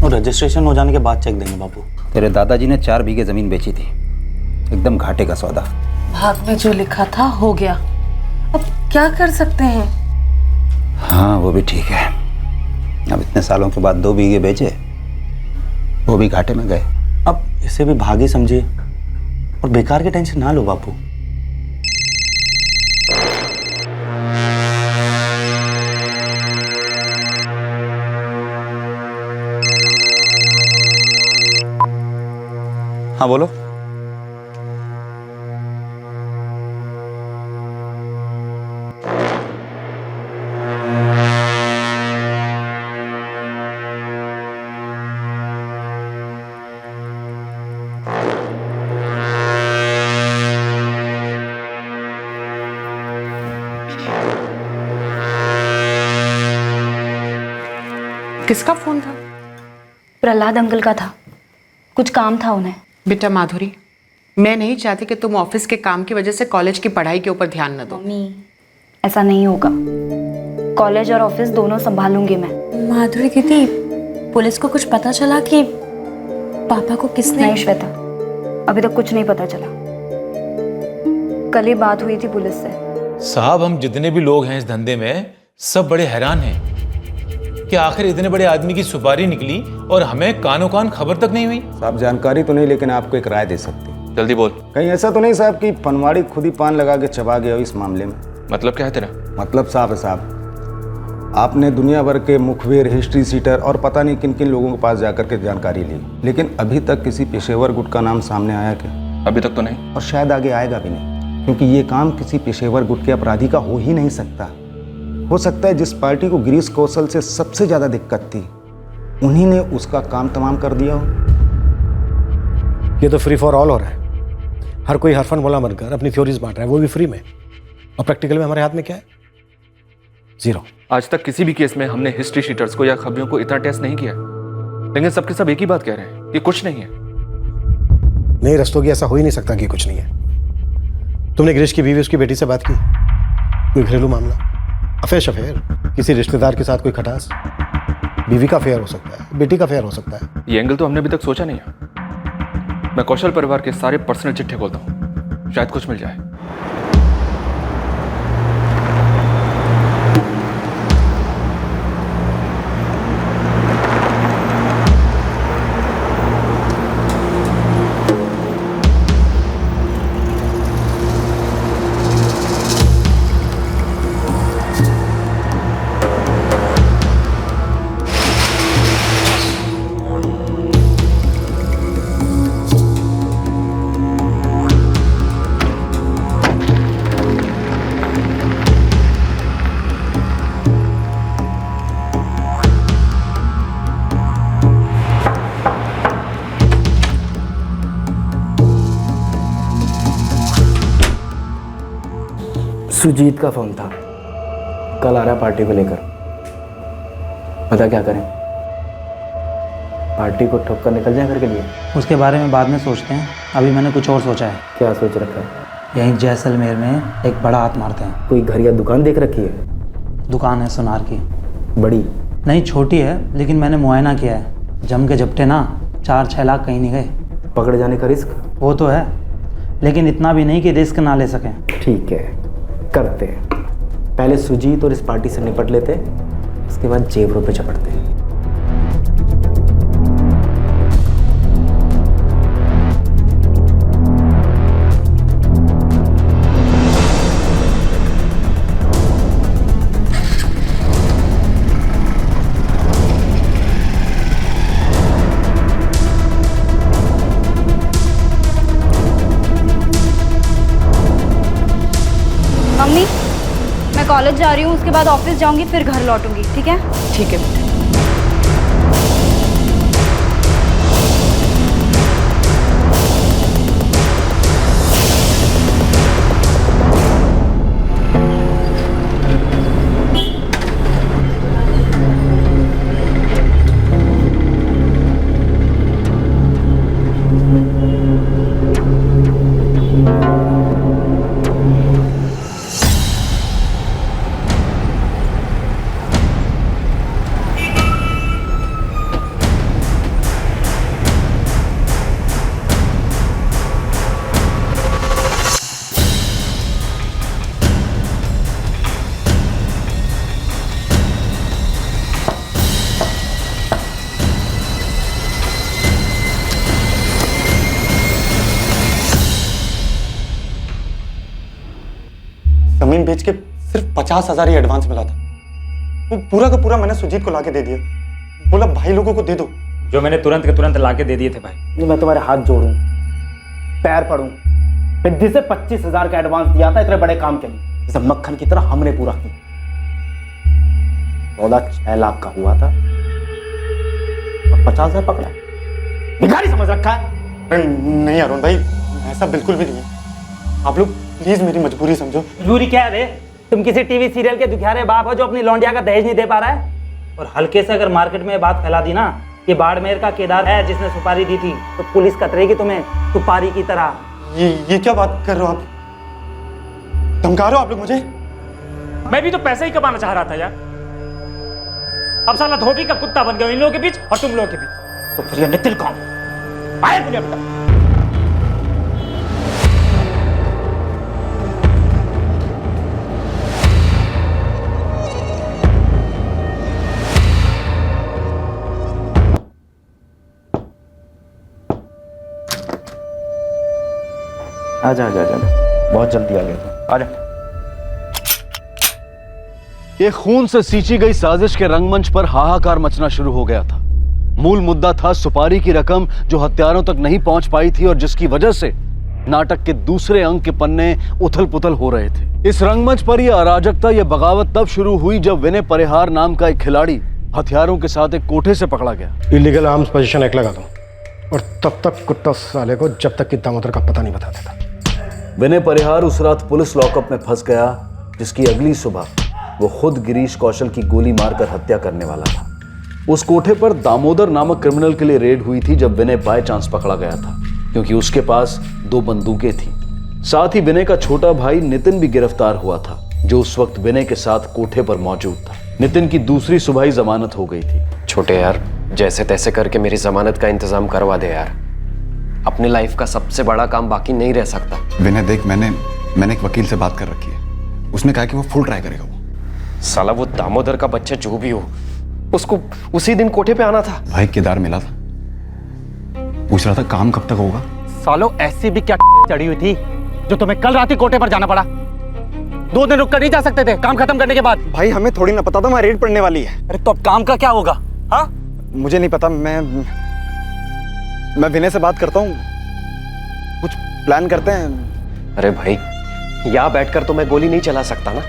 और रजिस्ट्रेशन हो जाने के बाद चेक देंगे बापू। तेरे दादाजी ने 4 बीघे जमीन बेची थी, एकदम घाटे का सौदा। भाग में जो लिखा था हो गया, अब क्या कर सकते हैं। हाँ वो भी ठीक है। अब इतने सालों के बाद 2 बीघे बेचे, वो भी घाटे में गए। अब इसे भी भागी समझिए और बेकार के टेंशन ना लो बापू। हाँ बोलो। किसका फोन था? प्रहलाद अंकल का था, कुछ काम था उन्हें। बेटा माधुरी, मैं नहीं चाहती कि तुम ऑफिस के काम की वजह से कॉलेज की पढ़ाई के ऊपर ध्यान न दो। मम्मी, ऐसा नहीं होगा। कॉलेज और ऑफिस दोनों संभालूंगी मैं। माधुरी दीदी, पुलिस को कुछ पता चला कि पापा को किसने? नहीं श्वेता, अभी तक कुछ नहीं पता चला। कल ही बात हुई थी पुलिस से। साहब, हम जितने भी लोग हैं इस धंधे में सब बड़े हैरान हैं कि आखिर इतने बड़े आदमी की सुपारी निकली और हमें कानो कान खबर तक नहीं हुई। साहब जानकारी तो नहीं, लेकिन आपको एक राय दे सकती। जल्दी बोल। कहीं ऐसा तो नहीं साहब कि पनवाड़ी खुद ही पान लगा के चबा गया हो इस मामले में? मतलब क्या है तेरा? मतलब साहब है साहब, आपने दुनिया भर के मुखबिर, हिस्ट्री सीटर और पता नहीं किन किन लोगों के पास जाकर के जानकारी ली, लेकिन अभी तक किसी पेशेवर गुट का नाम सामने आया क्या? अभी तक तो नहीं, और शायद आगे आएगा भी नहीं, क्योंकि ये काम किसी पेशेवर गुट के अपराधी का हो ही नहीं सकता। हो सकता है जिस पार्टी को गिरीश कौशल से सबसे ज्यादा दिक्कत थी, उन्हीं ने उसका काम तमाम कर दिया हो। ये तो फ्री फॉर ऑल हो रहा है। हर कोई हरफन बोला बनकर अपनी थ्योरीज बांट रहा है, वो भी फ्री में। और प्रैक्टिकल में हमारे हाथ में क्या है? जीरो। आज तक किसी भी केस में हमने हिस्ट्री शीटर्स को या खबरियों को इतना टेस्ट नहीं किया, लेकिन सबके सब एक ही बात कह रहे हैं कि कुछ नहीं है। नहीं रस्तोगी, ऐसा हो ही नहीं सकता कि कुछ नहीं है। तुमने गिरीश की बीवी, उसकी बेटी से बात की? कोई घरेलू मामला, अफेयर शफेयर, किसी रिश्तेदार के साथ कोई खटास? बीवी का अफेयर हो सकता है, बेटी का अफेयर हो सकता है। ये एंगल तो हमने अभी तक सोचा नहीं है। मैं कौशल परिवार के सारे पर्सनल चिट्ठे खोलता हूँ, शायद कुछ मिल जाए। सुजीत का फोन था, कल आ रहा पार्टी को लेकर। पता क्या करें? पार्टी को ठोक कर निकल जाए घर के लिए? उसके बारे में बाद में सोचते हैं, अभी मैंने कुछ और सोचा है। क्या सोच रखा है? यहीं जैसलमेर में एक बड़ा हाथ मारते हैं। कोई घर या दुकान देख रखी है? दुकान है सुनार की। बड़ी? नहीं, छोटी है, लेकिन मैंने मुआयना किया है। जम के झपटे ना 4-6 लाख कहीं नहीं गए। पकड़े जाने का रिस्क? वो तो है, लेकिन इतना भी नहीं कि रिस्क ना ले सकें। ठीक है, करते हैं। पहले सुजीत और इस पार्टी से निपट लेते, उसके बाद जेवरों पे चपड़ते। मम्मी, मैं कॉलेज जा रही हूँ, उसके बाद ऑफिस जाऊंगी, फिर घर लौटूंगी। ठीक है? ठीक है बेटा। बेच के सिर्फ 50,000 ही एडवांस मिला था। वो पूरा का पूरा मैंने सुजीत को लाके दे दिया, बोला भाई लोगों को दे दो। जो मैंने तुरंत के तुरंत लाके दे दिए थे भाई। मैं तुम्हारे हाथ जोड़ूं, पैर पड़ूं, सिद्धि से 25,000 का एडवांस दिया था इतने बड़े काम के लिए, इसे मक्खन की तरह हमने पूरा किया। सौदा 6 लाख का हुआ था और 50,000 पकड़ा। भिखारी समझ रखा है? नहीं अरुण भाई, ऐसा बिल्कुल भी नहीं है। आप लोग प्लीज मेरी मजबूरी समझो। मजबूरी क्या है रे? तुम किसी टीवी सीरियल के दुखियारे बाप हो जो अपनी लौंडिया का दहेज नहीं दे पा रहा है? और हल्के से अगर मार्केट में बात फैला दी ना कि बाड़मेर का केदार है जिसने सुपारी दी थी, तो पुलिस कतरेगी तुम्हें सुपारी की तरह। ये क्या बात कर रहे हो आप? धमका रहे हो आप लोग मुझे? मैं भी तो पैसे ही कमाना चाह रहा था यार। अब साला धोबी का कुत्ता बन गया इन लोगों के बीच और तुम लोगों के बीच। तो फिर ये नितिन कौन? आए मुझे बता। आजा आजा आजा, बहुत जल्दी आ गया था। आजा। ये खून से सींची गई साजिश के रंगमंच पर हाहाकार मचना शुरू हो गया था। मूल मुद्दा था सुपारी की रकम जो हत्यारों तक नहीं पहुंच पाई थी और जिसकी वजह से नाटक के दूसरे अंक के पन्ने उथल पुथल हो रहे थे। इस रंगमंच पर यह अराजकता, यह बगावत तब शुरू हुई जब विनय परिहार नाम का एक खिलाड़ी हथियारों के साथ एक कोठे से पकड़ा गया। इलीगल आर्म्स पोजीशन एक्ट लगा दो और तब तक कुत्ता साले को जब तक कि दामोदर का पता नहीं बता देता। विनय परिहार उस रात पुलिस लॉकअप में फंस गया, जिसकी अगली सुबह वो खुद गिरीश कौशल की गोली मारकर हत्या करने वाला था। उस कोठे पर दामोदर नामक क्रिमिनल के लिए रेड हुई थी जब विनय बाय चांस पकड़ा गया था, क्योंकि उसके पास 2 बंदूकें थीं। साथ ही विनय का छोटा भाई नितिन भी गिरफ्तार हुआ था, जो उस वक्त विनय के साथ कोठे पर मौजूद था। नितिन की दूसरी सुबह ही जमानत हो गई थी। छोटे यार, जैसे तैसे करके मेरी जमानत का इंतजाम करवा दे यार। अपनी लाइफ का सबसे बड़ा काम बाकी नहीं रह सकता। विनय देख, मैंने एक वकील से बात कर रखी है। उसने कहा कि वो फुल ट्राई करेगा। साला वो दामोदर का बच्चा जो भी हो, उसको उसी दिन कोठे पे आना था। भाई केदार मिला था, पूछ रहा था काम कब तक होगा। सालो ऐसी भी क्या चढ़ी हुई थी जो तुम्हें कल रात ही कोठे पर जाना पड़ा? 2 दिन रुक कर नहीं जा सकते थे काम खत्म करने के बाद? भाई हमें थोड़ी ना पता था वहां रेड पड़ने वाली है। अरे तो अब काम का क्या होगा? हाँ, मुझे नहीं पता। मैं विनय से बात करता हूँ, कुछ प्लान करते हैं। अरे भाई, यहाँ बैठकर तो मैं गोली नहीं चला सकता ना।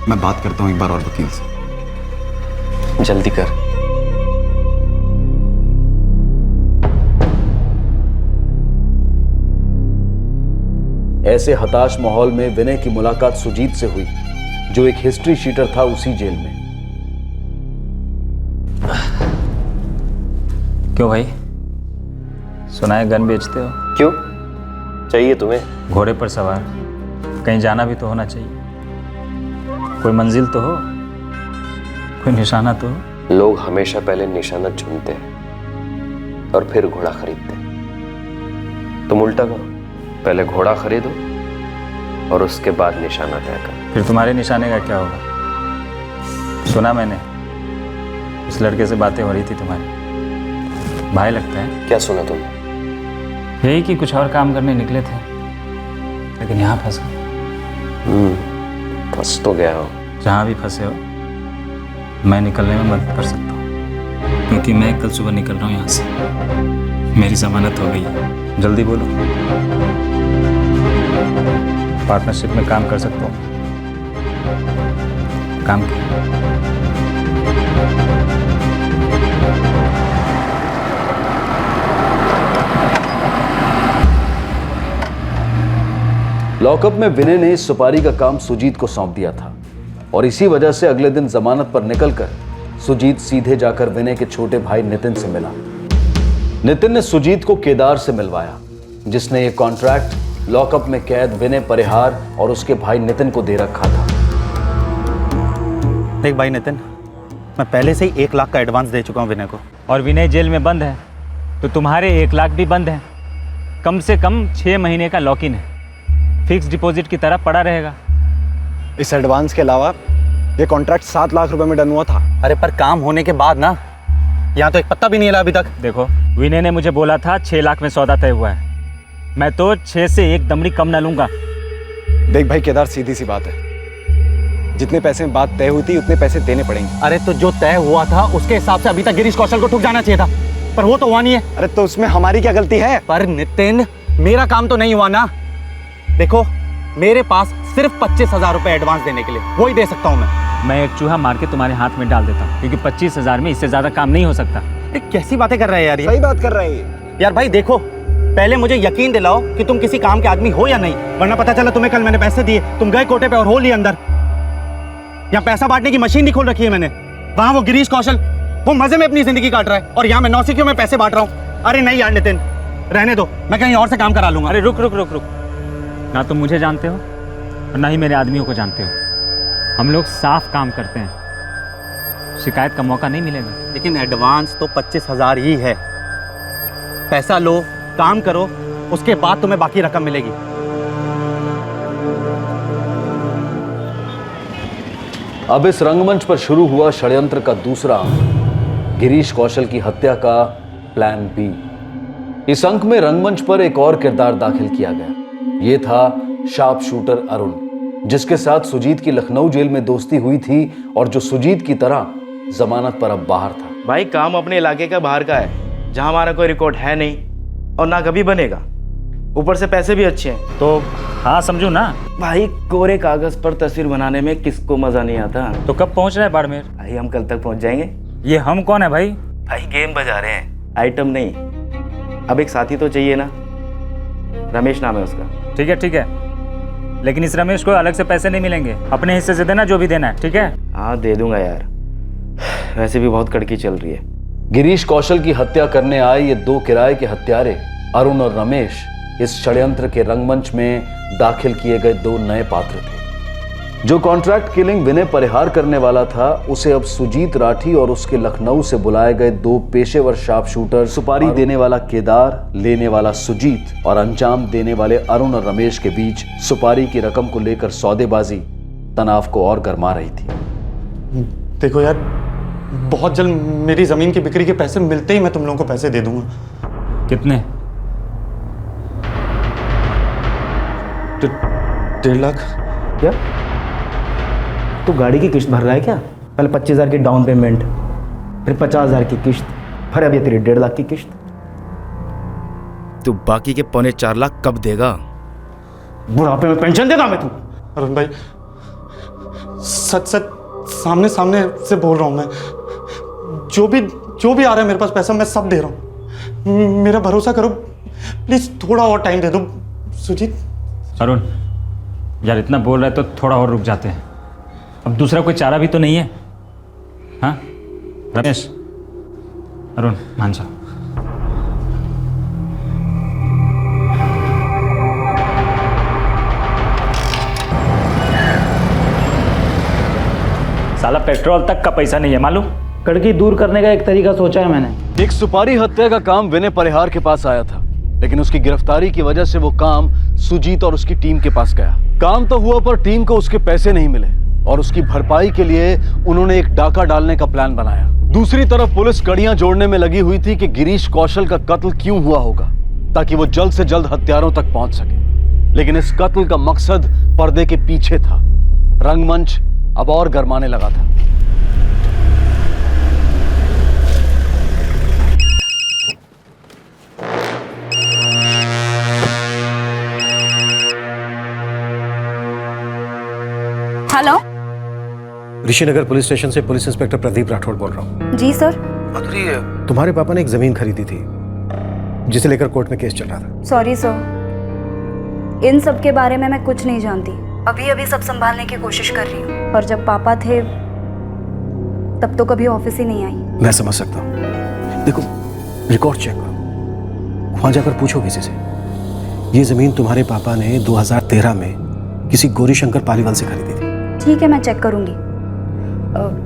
मैं बात करता हूँ एक बार और वकील से। जल्दी कर। ऐसे हताश माहौल में विनय की मुलाकात सुजीत से हुई, जो एक हिस्ट्री शीटर था उसी जेल में। क्यों भाई, सुना है गन बेचते हो? क्यों चाहिए तुम्हें? घोड़े पर सवार, कहीं जाना भी तो होना चाहिए। कोई मंजिल तो हो, कोई निशाना तो हो। लोग हमेशा पहले निशाना चुनते हैं और फिर घोड़ा खरीदते हैं। तुम उल्टा करो, पहले घोड़ा खरीदो और उसके बाद निशाना तय करो। फिर तुम्हारे निशाने का क्या होगा? सुना मैंने उस लड़के से बातें हो रही थी तुम्हारी, भाई लगता है। क्या सुना तुमने? यही कि कुछ और काम करने निकले थे लेकिन यहाँ फंस गए। फंस तो गया हो। जहाँ भी फंसे हो, मैं निकलने में मदद कर सकता हूँ, क्योंकि मैं कल सुबह निकल रहा हूँ यहाँ से। मेरी जमानत हो गई है। जल्दी बोलो, पार्टनरशिप में काम कर सकता हूँ। काम किया। लॉकअप में विनय ने इस सुपारी का काम सुजीत को सौंप दिया था और इसी वजह से अगले दिन जमानत पर निकलकर सुजीत सीधे जाकर विनय के छोटे भाई नितिन से मिला। नितिन ने सुजीत को केदार से मिलवाया, जिसने ये कॉन्ट्रैक्ट लॉकअप में कैद विनय परिहार और उसके भाई नितिन को दे रखा था। देख भाई नितिन, मैं पहले से ही 1 लाख का एडवांस दे चुका हूँ विनय को। और विनय जेल में बंद है तो तुम्हारे 1 लाख भी बंद है। कम से कम 6 महीने का लॉक इन है, फिक्स डिपॉजिट की तरह पड़ा रहेगा। इस एडवांस के अलावा ये कॉन्ट्रैक्ट 7 लाख रुपए में डन हुआ था। अरे पर काम होने के बाद ना, यहाँ तो एक पत्ता भी नहीं हिला अभी तक। देखो, विनय ने मुझे बोला था 6 लाख में सौदा तय हुआ है। मैं तो 6 से 1 दमड़ी कम ना लूंगा। देख भाई केदार, सीधी सी बात है, जितने पैसे में बात तय हुई थी उतने पैसे देने पड़ेंगे। अरे तो जो तय हुआ था उसके हिसाब से अभी तक गिरीश कौशल को ठुक जाना चाहिए था, पर वो तो हुआ नहीं है। अरे तो उसमें हमारी क्या गलती है? पर नितिन, मेरा काम तो नहीं हुआ ना। देखो, मेरे पास सिर्फ 25,000 रुपए एडवांस देने के लिए, वही दे सकता हूँ मैं एक चूहा मार के तुम्हारे हाथ में डाल देता हूँ, क्योंकि 25,000 में इससे ज्यादा काम नहीं हो सकता। अरे कैसी बातें कर रहे हैं यार, सही बात कर रहे हैं यार। भाई देखो, पहले मुझे यकीन दिलाओ कि तुम किसी काम के आदमी हो या नहीं, वरना पता चला तुम्हें कल मैंने पैसे दिए, तुम गए कोटे पे और हो लिए अंदर। यहाँ पैसा बांटने की मशीन नहीं खोल रखी है मैंने। वहां वो गिरीश कौशल, वो मजे में अपनी जिंदगी काट रहा है, और यहाँ मैं नौसिखियों में पैसे बांट रहा हूँ। अरे नहीं यार नितिन, रहने दो, मैं कहीं और से काम करा लूंगा। अरे रुक रुक रुक रुक, ना तुम मुझे जानते हो और ना ही मेरे आदमियों को जानते हो। हम लोग साफ काम करते हैं, शिकायत का मौका नहीं मिलेगा। लेकिन एडवांस तो 25,000 ही है। पैसा लो, काम करो, उसके बाद तुम्हें बाकी रकम मिलेगी। अब इस रंगमंच पर शुरू हुआ षड्यंत्र का दूसरा अंक, गिरीश कौशल की हत्या का प्लान बी। इस अंक में रंगमंच पर एक और किरदार दाखिल किया गया। ये था शार्प शूटर अरुण, जिसके साथ सुजीत की लखनऊ जेल में दोस्ती हुई थी और जो सुजीत की तरह जमानत पर अब बाहर था। भाई काम अपने इलाके का बाहर का है, जहां हमारा कोई रिकॉर्ड है नहीं और ना कभी बनेगा, ऊपर से पैसे भी अच्छे हैं। तो हाँ समझू ना भाई, कोरे कागज पर तस्वीर बनाने में किसको मजा नहीं आता। तो कब पहुंच रहा है बाड़मेर? भाई हम कल तक पहुंच जाएंगे। ये हम कौन है भाई? भाई गेम बजा रहे हैं, आइटम नहीं। अब एक साथी तो चाहिए ना, रमेश नाम है उसका। ठीक है, लेकिन इस रमेश को अलग से पैसे नहीं मिलेंगे, अपने हिस्से से देना जो भी देना है, ठीक है? हाँ दे दूंगा यार, वैसे भी बहुत कड़की चल रही है। गिरीश कौशल की हत्या करने आए ये दो किराए के हत्यारे अरुण और रमेश इस षड्यंत्र के रंगमंच में दाखिल किए गए दो नए पात्र थे। जो कॉन्ट्रैक्ट किलिंग विनय परिहार करने वाला था, उसे अब सुजीत राठी और उसके लखनऊ से बुलाए गए दो पेशेवर शार्प शूटर, सुपारी देने वाला केदार, लेने वाला सुजीत और अंजाम देने वाले अरुण और रमेश के बीच सुपारी की रकम को लेकर सौदेबाजी तनाव को और गरमा रही थी। देखो यार, बहुत जल्द मेरी जमीन की बिक्री के पैसे मिलते ही मैं तुम लोगों को पैसे दे दूंगा। कितने? 1.5 लाख। क्या तू गाड़ी की किस्त भर रहा है क्या? पहले 25,000 की डाउन पेमेंट, फिर 50,000 की किस्त, फिर अभी तेरी 1.5 लाख की किस्त। तू बाकी के 4.25 लाख कब देगा? बुढ़ापे में पेंशन देगा मैं तू? अरुण भाई, सच सामने से बोल रहा हूं मैं। जो भी आ रहा है मेरे पास पैसा, मैं सब दे रहा हूं। मेरा भरोसा करो प्लीज, थोड़ा और टाइम दे दो। सुजीत। अरुण यार, इतना बोल रहा है तो थोड़ा और रुक जाते हैं, अब दूसरा कोई चारा भी तो नहीं है। हाँ रमेश, अरुण मान जाओ। साला पेट्रोल तक का पैसा नहीं है मालूम। कड़की दूर करने का एक तरीका सोचा है मैंने। एक सुपारी हत्या का काम विनय परिहार के पास आया था, लेकिन उसकी गिरफ्तारी की वजह से वो काम सुजीत और उसकी टीम के पास गया। काम तो हुआ पर टीम को उसके पैसे नहीं मिले और उसकी भरपाई के लिए उन्होंने एक डाका डालने का प्लान बनाया। दूसरी तरफ पुलिस कड़ियां जोड़ने में लगी हुई थी कि गिरीश कौशल का कत्ल क्यों हुआ होगा, ताकि वो जल्द से जल्द हत्यारों तक पहुंच सके। लेकिन इस कत्ल का मकसद पर्दे के पीछे था। रंगमंच अब और गरमाने लगा था। हेलो, ऋषिनगर पुलिस स्टेशन से पुलिस इंस्पेक्टर प्रदीप राठौड़ बोल रहा हूँ। जी सर। माधुरी, तुम्हारे पापा ने एक जमीन खरीदी थी जिसे लेकर कोर्ट में केस चल रहा था। सॉरी सर, इन सब के बारे में मैं कुछ नहीं जानती। अभी सब संभालने की कोशिश कर रही हूँ, पर जब पापा थे तब तो कभी ऑफिस ही नहीं आई। मैं समझ सकता हूँ। देखो, रिकॉर्ड चेक करो, वहां जाकर पूछो किसी से। ये जमीन तुम्हारे पापा ने 2013 में किसी गौरीशंकर पालीवाल से खरीदी थी। ठीक है, मैं चेक करूंगी।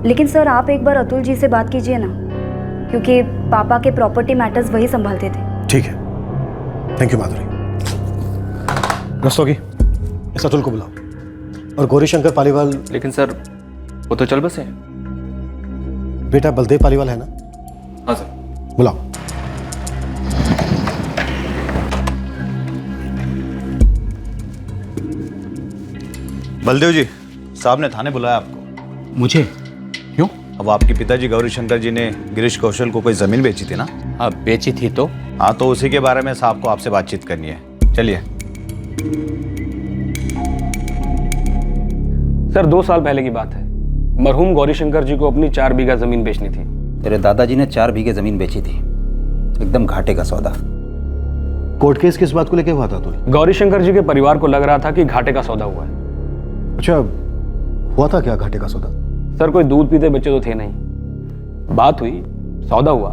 लेकिन सर आप एक बार अतुल जी से बात कीजिए ना, क्योंकि पापा के प्रॉपर्टी मैटर्स वही संभालते थे। ठीक है, थैंक यू माधुरी। रस्तोगी, इस अतुल को बुलाओ और गौरीशंकर पालीवाल। लेकिन सर वो तो चल बसे। बेटा बलदेव पालीवाल है ना? हाँ सर। बुलाओ। बलदेव जी, साहब ने थाने बुलाया आपको। मुझे? क्यों? अब आपके पिताजी गौरी शंकर जी ने गिरीश कौशल को कोई जमीन बेची थी ना? हाँ बेची थी तो। हाँ तो उसी के बारे में साहब को आपसे बातचीत करनी है, चलिए। सर 2 साल पहले की बात है, मरहूम गौरी शंकर जी को अपनी 4 बीघा जमीन बेचनी थी। तेरे दादाजी ने 4 बीघे जमीन बेची थी, एकदम घाटे का सौदा। कोर्ट केस किस बात को लेके हुआ था तू? गौरी शंकर जी के परिवार को लग रहा था कि घाटे का सौदा हुआ है। अच्छा, हुआ था क्या घाटे का सौदा? सर कोई दूध पीते बच्चे तो थे नहीं, बात हुई, सौदा हुआ।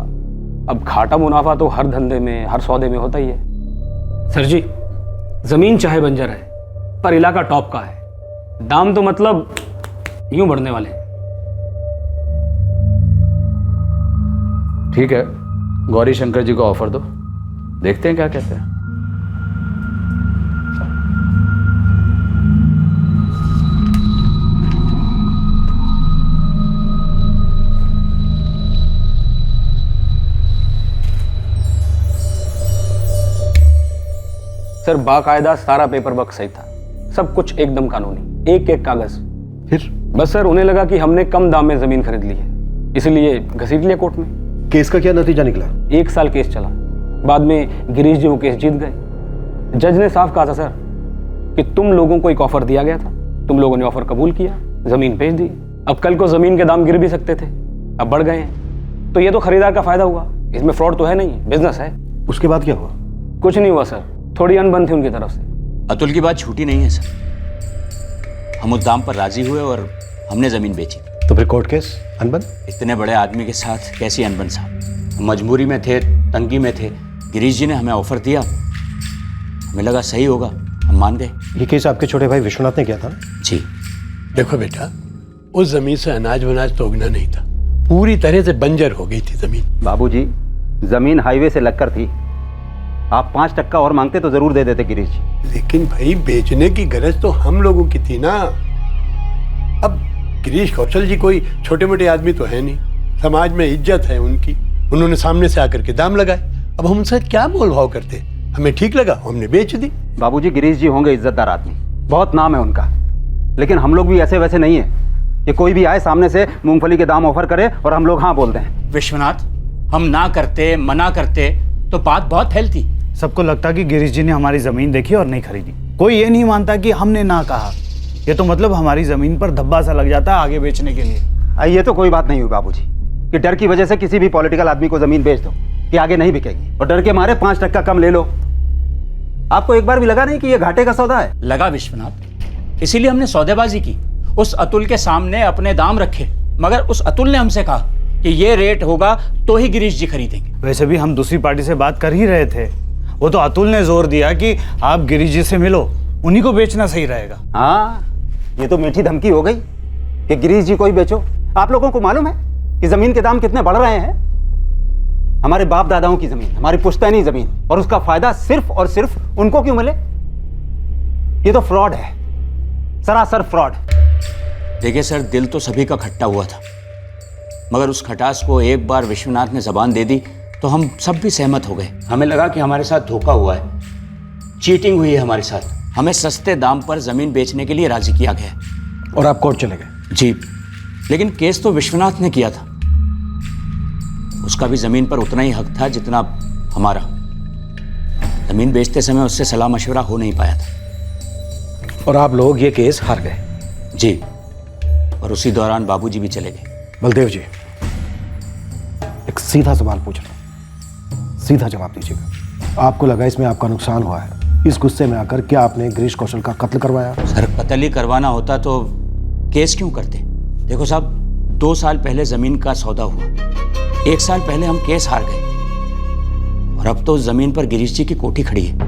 अब घाटा मुनाफा तो हर धंधे में, हर सौदे में होता ही है। सर जी जमीन चाहे बंजर है पर इलाका टॉप का है, दाम तो मतलब यूं बढ़ने वाले हैं। ठीक है, गौरी शंकर जी को ऑफर दो, देखते हैं क्या कहते हैं। सर बाकायदा सारा पेपर वर्क सही था, सब कुछ एकदम कानूनी, एक एक कागज। फिर बस सर उन्हें लगा कि हमने कम दाम में जमीन खरीद ली है, इसलिए घसीट लिया कोर्ट में। केस का क्या नतीजा निकला? 1 साल केस चला, बाद में गिरीश जी वो केस जीत गए। जज ने साफ कहा था सर कि तुम लोगों को एक ऑफर दिया गया था, तुम लोगों ने ऑफर कबूल किया, जमीन बेच दी। अब कल को जमीन के दाम गिर भी सकते थे, अब बढ़ गए हैं, तो ये तो खरीदार का फायदा हुआ, इसमें फ्रॉड तो है नहीं, बिजनेस है। उसके बाद क्या हुआ? कुछ नहीं हुआ सर, थोड़ी अनबन थी उनकी तरफ से। अतुल की बात झूठी नहीं है सर, हम उस दाम पर राजी हुए और हमने जमीन बेची। तो फिर कोर्ट केस अनबन? इतने बड़े आदमी के साथ कैसी अनबन साहब? हम मजबूरी में थे, तंगी में थे, गिरीश जी ने हमें ऑफर दिया, हमें लगा सही होगा, हम मान गए। ये केस आपके छोटे भाई विश्वनाथ ने किया था? जी। देखो बेटा, उस जमीन से अनाज वनाज तो उगना नहीं था, पूरी तरह से बंजर हो गई थी जमीन। बाबूजी जमीन हाईवे से लगकर थी, आप 5% और मांगते तो जरूर दे देते गिरीश जी। लेकिन भाई बेचने की गरज तो हम लोगों की थी ना। अब गिरीश कौशल जी कोई छोटे मोटे आदमी तो है नहीं, समाज में इज्जत है उनकी, उन्होंने सामने से आकर के दाम लगाए। अब हम उनसे क्या मोल भाव करते, हमें ठीक लगा हमने बेच दी। बाबूजी गिरीश जी होंगे इज्जतदार आदमी, बहुत नाम है उनका, लेकिन हम लोग भी ऐसे वैसे नहीं है कि कोई भी आए सामने से मूंगफली के दाम ऑफर करे और हम लोग हाँ बोल दें। विश्वनाथ, हम ना करते, मना करते तो बात बहुत फैलती। सबको लगता कि गिरीश जी ने हमारी जमीन देखी और नहीं खरीदी, कोई ये नहीं मानता कि हमने ना कहा। ये तो मतलब हमारी जमीन पर धब्बा सा लग जाता है आगे बेचने के लिए। ये तो कोई बात नहीं हुई बाबूजी कि डर की वजह से किसी भी पॉलिटिकल आदमी को जमीन बेच दो कि आगे नहीं बिकेगी, और डर के मारे 5% कम ले लो। आपको एक बार भी लगा नहीं कि ये घाटे का सौदा है? लगा विश्वनाथ, इसीलिए हमने सौदेबाजी की, उस अतुल के सामने अपने दाम रखे, मगर उस अतुल ने हमसे कहा कि ये रेट होगा तो ही गिरीश जी खरीदेंगे। वैसे भी हम दूसरी पार्टी से बात कर ही रहे थे, वो तो अतुल ने जोर दिया कि आप गिरीश जी से मिलो, उन्हीं को बेचना सही रहेगा। हाँ, ये तो मीठी धमकी हो गई कि गिरीश जी को ही बेचो। आप लोगों को मालूम है कि जमीन के दाम कितने बढ़ रहे हैं? हमारे बाप दादाओं की जमीन, हमारी पुश्तैनी जमीन, और उसका फायदा सिर्फ और सिर्फ उनको क्यों मिले? ये तो फ्रॉड है, सरासर फ्रॉड। देखिए सर, दिल तो सभी का खट्टा हुआ था, मगर उस खटास को एक बार विश्वनाथ ने जबान दे दी तो हम सब भी सहमत हो गए। हमें लगा कि हमारे साथ धोखा हुआ है, चीटिंग हुई है हमारे साथ, हमें सस्ते दाम पर जमीन बेचने के लिए राजी किया गया। और आप कोर्ट चले गए? जी, लेकिन केस तो विश्वनाथ ने किया था, उसका भी जमीन पर उतना ही हक था जितना हमारा। जमीन बेचते समय उससे सलाह मशवरा हो नहीं पाया था। और आप लोग ये केस हार गए? जी, और उसी दौरान बाबूजी भी चले गए। बलदेव जी, एक सीधा सवाल पूछ रहा हूं, सीधा जवाब दीजिएगा। आपको लगा इसमें आपका नुकसान हुआ है, इस गुस्से में आकर क्या आपने गिरीश कौशल का कत्ल करवाया? सर, कत्ल ही करवाना होता तो केस क्यों करते? देखो साहब, 2 साल पहले जमीन का सौदा हुआ, 1 साल पहले हम केस हार गए, और अब तो जमीन पर गिरीश जी की कोठी खड़ी है।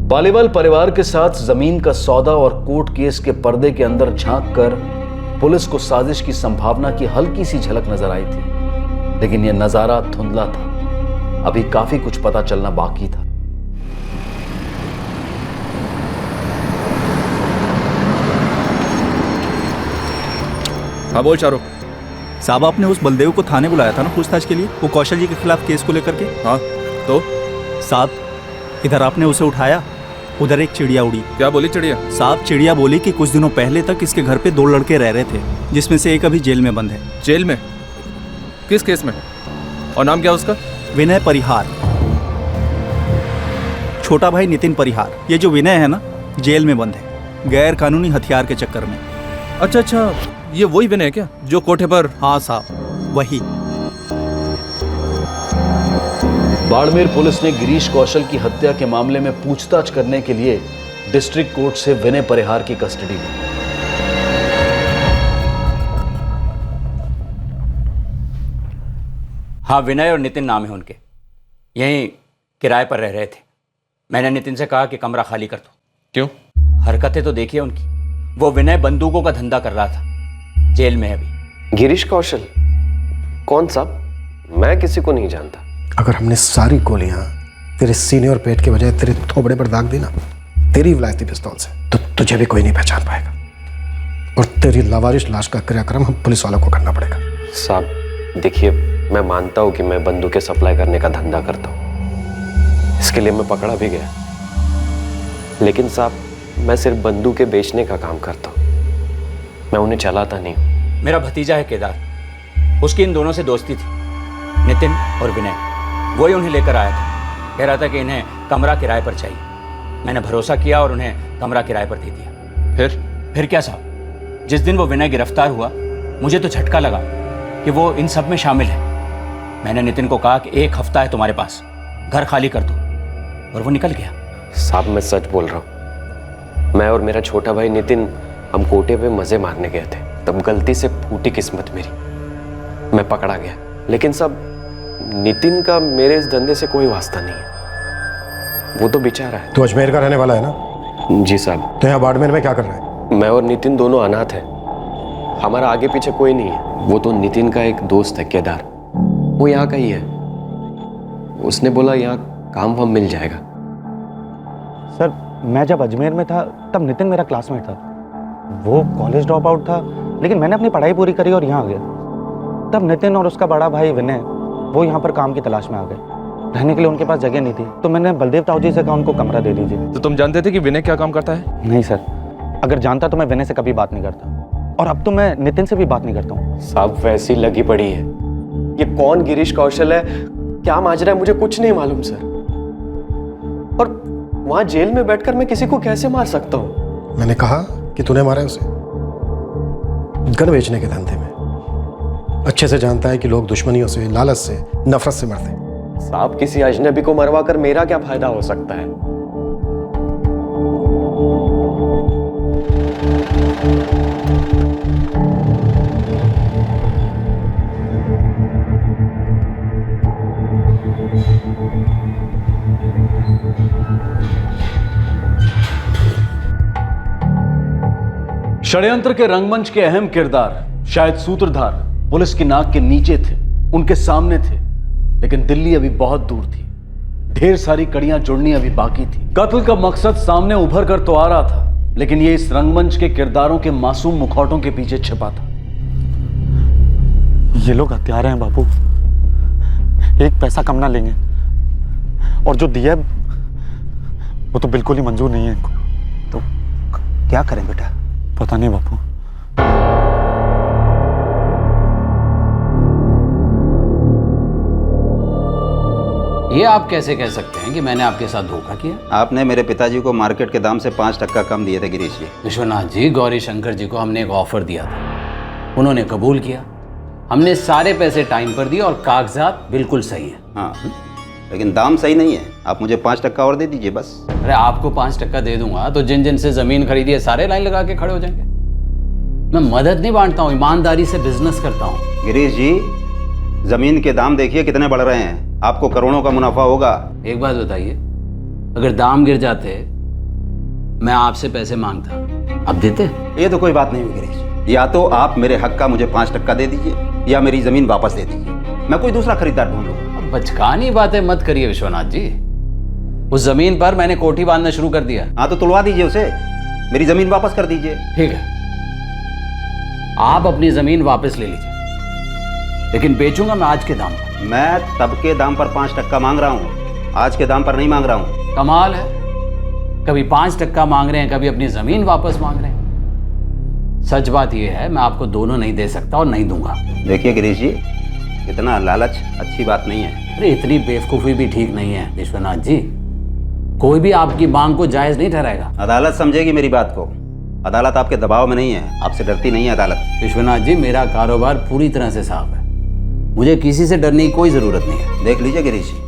पालीवाल परिवार के साथ जमीन का सौदा और कोर्ट केस के पर्दे के अंदर झांक कर पुलिस को साजिश की संभावना की हल्की सी झलक नजर आई थी, लेकिन यह नजारा धुंधला था, अभी काफी कुछ पता चलना बाकी था। हाँ बोल चारो। साहब, आपने उस बलदेव को थाने बुलाया था ना पूछताछ के लिए, वो कौशल जी के खिलाफ केस को लेकर के? हाँ तो साहब, इधर आपने उसे उठाया उधर एक चिड़िया उड़ी। क्या बोली चिड़िया? साहब चिड़िया बोली कि कुछ दिनों पहले तक इसके घर पे 2 लड़के रह रहे थे, जिसमें से एक अभी जेल में बंद है। जेल में? किस केस में? और नाम क्या उसका? विनय परिहार। छोटा भाई नितिन परिहार। ये जो विनय है ना, जेल में बंद है, गैर कानूनी हथियार के चक्कर में। अच्छा अच्छा, ये वही विनय है क्या जो कोठे पर? हाँ साहब, वही। बाड़मेर पुलिस ने गिरीश कौशल की हत्या के मामले में पूछताछ करने के लिए डिस्ट्रिक्ट कोर्ट से विनय परिहार की कस्टडी ली। हाँ, विनय और नितिन नाम है उनके, यहीं किराए पर रह रहे थे। मैंने नितिन से कहा कि कमरा खाली कर दो। क्यों? हरकतें तो देखिए उनकी। वो विनय बंदूकों का धंधा कर रहा था, जेल में है अभी। गिरीश कौशल? कौन साहब? मैं किसी को नहीं जानता। अगर हमने सारी गोलियां तेरे सीने और पेट के बजाय तेरे थोबड़े पर दाग दी ना, तेरी विलायती पिस्तौल से, तो तुझे भी कोई नहीं पहचान पाएगा। और तेरी लावारिश लाश का क्रियाक्रम हम पुलिस वालों को करना पड़ेगा। साहब देखिए, मैं मानता हूँ कि मैं बंदूकें सप्लाई करने का धंधा करता हूँ, इसके लिए मैं पकड़ा भी गया। लेकिन साहब, मैं सिर्फ बंदूकें बेचने का काम करता हूँ, मैं उन्हें चलाता नहीं हूँ। मेरा भतीजा है केदार, उसकी इन दोनों से दोस्ती थी, नितिन और विनय। वही उन्हें लेकर आया था, कह रहा था कि इन्हें कमरा किराए पर चाहिए। मैंने भरोसा किया और उन्हें कमरा किराए पर दे दिया। फिर क्या साहब, जिस दिन वो विनय गिरफ्तार हुआ, मुझे तो झटका लगा कि वो इन सब में शामिल है। मैंने नितिन को कहा कि 1 हफ्ता है तुम्हारे पास, घर खाली कर दो, और वो निकल गया। साहब मैं सच बोल रहा हूँ, मैं और मेरा छोटा भाई नितिन हम कोटे पे मजे मारने गए थे, तब गलती से फूटी किस्मत मेरी, मैं पकड़ा गया। लेकिन साहब, नितिन का मेरे इस धंधे से कोई वास्ता नहीं है, वो तो बेचारा है। तू अजमेर का रहने वाला है ना? जी साहब। तो यहाँ बाड़मेर में क्या कर रहा है? मैं और नितिन दोनों अनाथ हैं, हमारा आगे पीछे कोई नहीं है। वो तो नितिन का एक दोस्त है केदार, वो यहाँ का ही है। उसने बोला यहाँ काम वाम मिल जाएगा। सर, मैं जब अजमेर में था तब नितिन मेरा क्लासमेट था। वो कॉलेज ड्रॉप आउट था, लेकिन मैंने अपनी पढ़ाई पूरी करी और यहाँ आ गया। तब नितिन और उसका बड़ा भाई विनय वो यहाँ पर काम की तलाश में आ गए। रहने के लिए उनके पास जगह नहीं थी, तो मैंने बलदेव ताऊ जी से कहा उनको कमरा दे दीजिए। तो तुम जानते थे कि विनय क्या काम करता है? नहीं सर, अगर जानता तो मैं विनय से कभी बात नहीं करता, और अब तो मैं नितिन से भी बात नहीं करता हूँ। साहब वैसी लगी पड़ी है, ये कौन गिरीश कौशल है, क्या माजरा है, मुझे कुछ नहीं मालूम सर। और वहां जेल में बैठकर मैं किसी को कैसे मार सकता हूँ? मैंने कहा कि तूने मारा है उसे, गन बेचने के धंधे में। अच्छे से जानता है कि लोग दुश्मनियों से, लालच से, नफरत से मरते हैं। साहब किसी अजनबी को मरवा कर मेरा क्या फायदा हो सकता है? षड्यंत्र के रंगमंच के अहम किरदार, शायद सूत्रधार, पुलिस की नाक के नीचे थे, उनके सामने थे, लेकिन दिल्ली अभी बहुत दूर थी। ढेर सारी कड़ियां जुड़नी अभी बाकी थी। कत्ल का मकसद सामने उभर कर तो आ रहा था, लेकिन ये इस रंगमंच के किरदारों के मासूम मुखौटों के पीछे छिपा था। ये लोग हत्यारे हैं बापू, 1 पैसा कम ना लेंगे, और जो दिया वो तो बिल्कुल ही मंजूर नहीं है इनको। तो क्या करें बेटा? पता नहीं बापू। ये आप कैसे कह सकते हैं कि मैंने आपके साथ धोखा किया? आपने मेरे पिताजी को मार्केट के दाम से 5% कम दिए थे गिरीश जी। विश्वनाथ जी, गौरी शंकर जी को हमने एक ऑफर दिया था, उन्होंने कबूल किया। हमने सारे पैसे टाइम पर दिए और कागजात बिल्कुल सही है। हाँ, लेकिन दाम सही नहीं है। आप मुझे 5% और दे दीजिए बस। अरे आपको 5% दे दूंगा तो जिन जिन से जमीन खरीदी है सारे लाइन लगा के खड़े हो जाएंगे। मैं मदद नहीं बांटता हूँ, ईमानदारी से बिजनेस करता हूँ। गिरीश जी, जमीन के दाम देखिए कितने बढ़ रहे हैं, आपको करोड़ों का मुनाफा होगा। एक बात बताइए, अगर दाम गिर जाते मैं आपसे पैसे मांगता, आप देते? ये तो कोई बात नहीं हुई गिरीश जी। या तो आप मेरे हक का मुझे 5% दे दीजिए, या मेरी जमीन वापस दे दीजिए, मैं कोई दूसरा खरीदार ढूंढ लूंगा। बचकानी बातें मत करिए विश्वनाथ जी। उस जमीन पर मैंने कोठी बांधना शुरू कर दिया। हाँ तो तुलवा दीजिए उसे, मेरी जमीन वापस कर दीजिए। ठीक है, आप अपनी जमीन वापस ले लीजिए, लेकिन बेचूंगा मैं आज के दाम पर। मैं तब के दाम पर 5% मांग रहा हूँ, आज के दाम पर नहीं मांग रहा हूँ। कमाल है, कभी 5% मांग रहे हैं, कभी अपनी जमीन वापस मांग रहे हैं। सच बात यह है, मैं आपको दोनों नहीं दे सकता और नहीं दूंगा। देखिए गिरीश जी, इतना लालच अच्छी बात नहीं है। अरे इतनी बेवकूफ़ी भी ठीक नहीं है विश्वनाथ जी। कोई भी आपकी मांग को जायज़ नहीं ठहराएगा। अदालत समझेगी मेरी बात को। अदालत आपके दबाव में नहीं है, आपसे डरती नहीं है अदालत। विश्वनाथ जी, मेरा कारोबार पूरी तरह से साफ है, मुझे किसी से डरने की कोई ज़रूरत नहीं है। देख लीजिए गिरीश जी,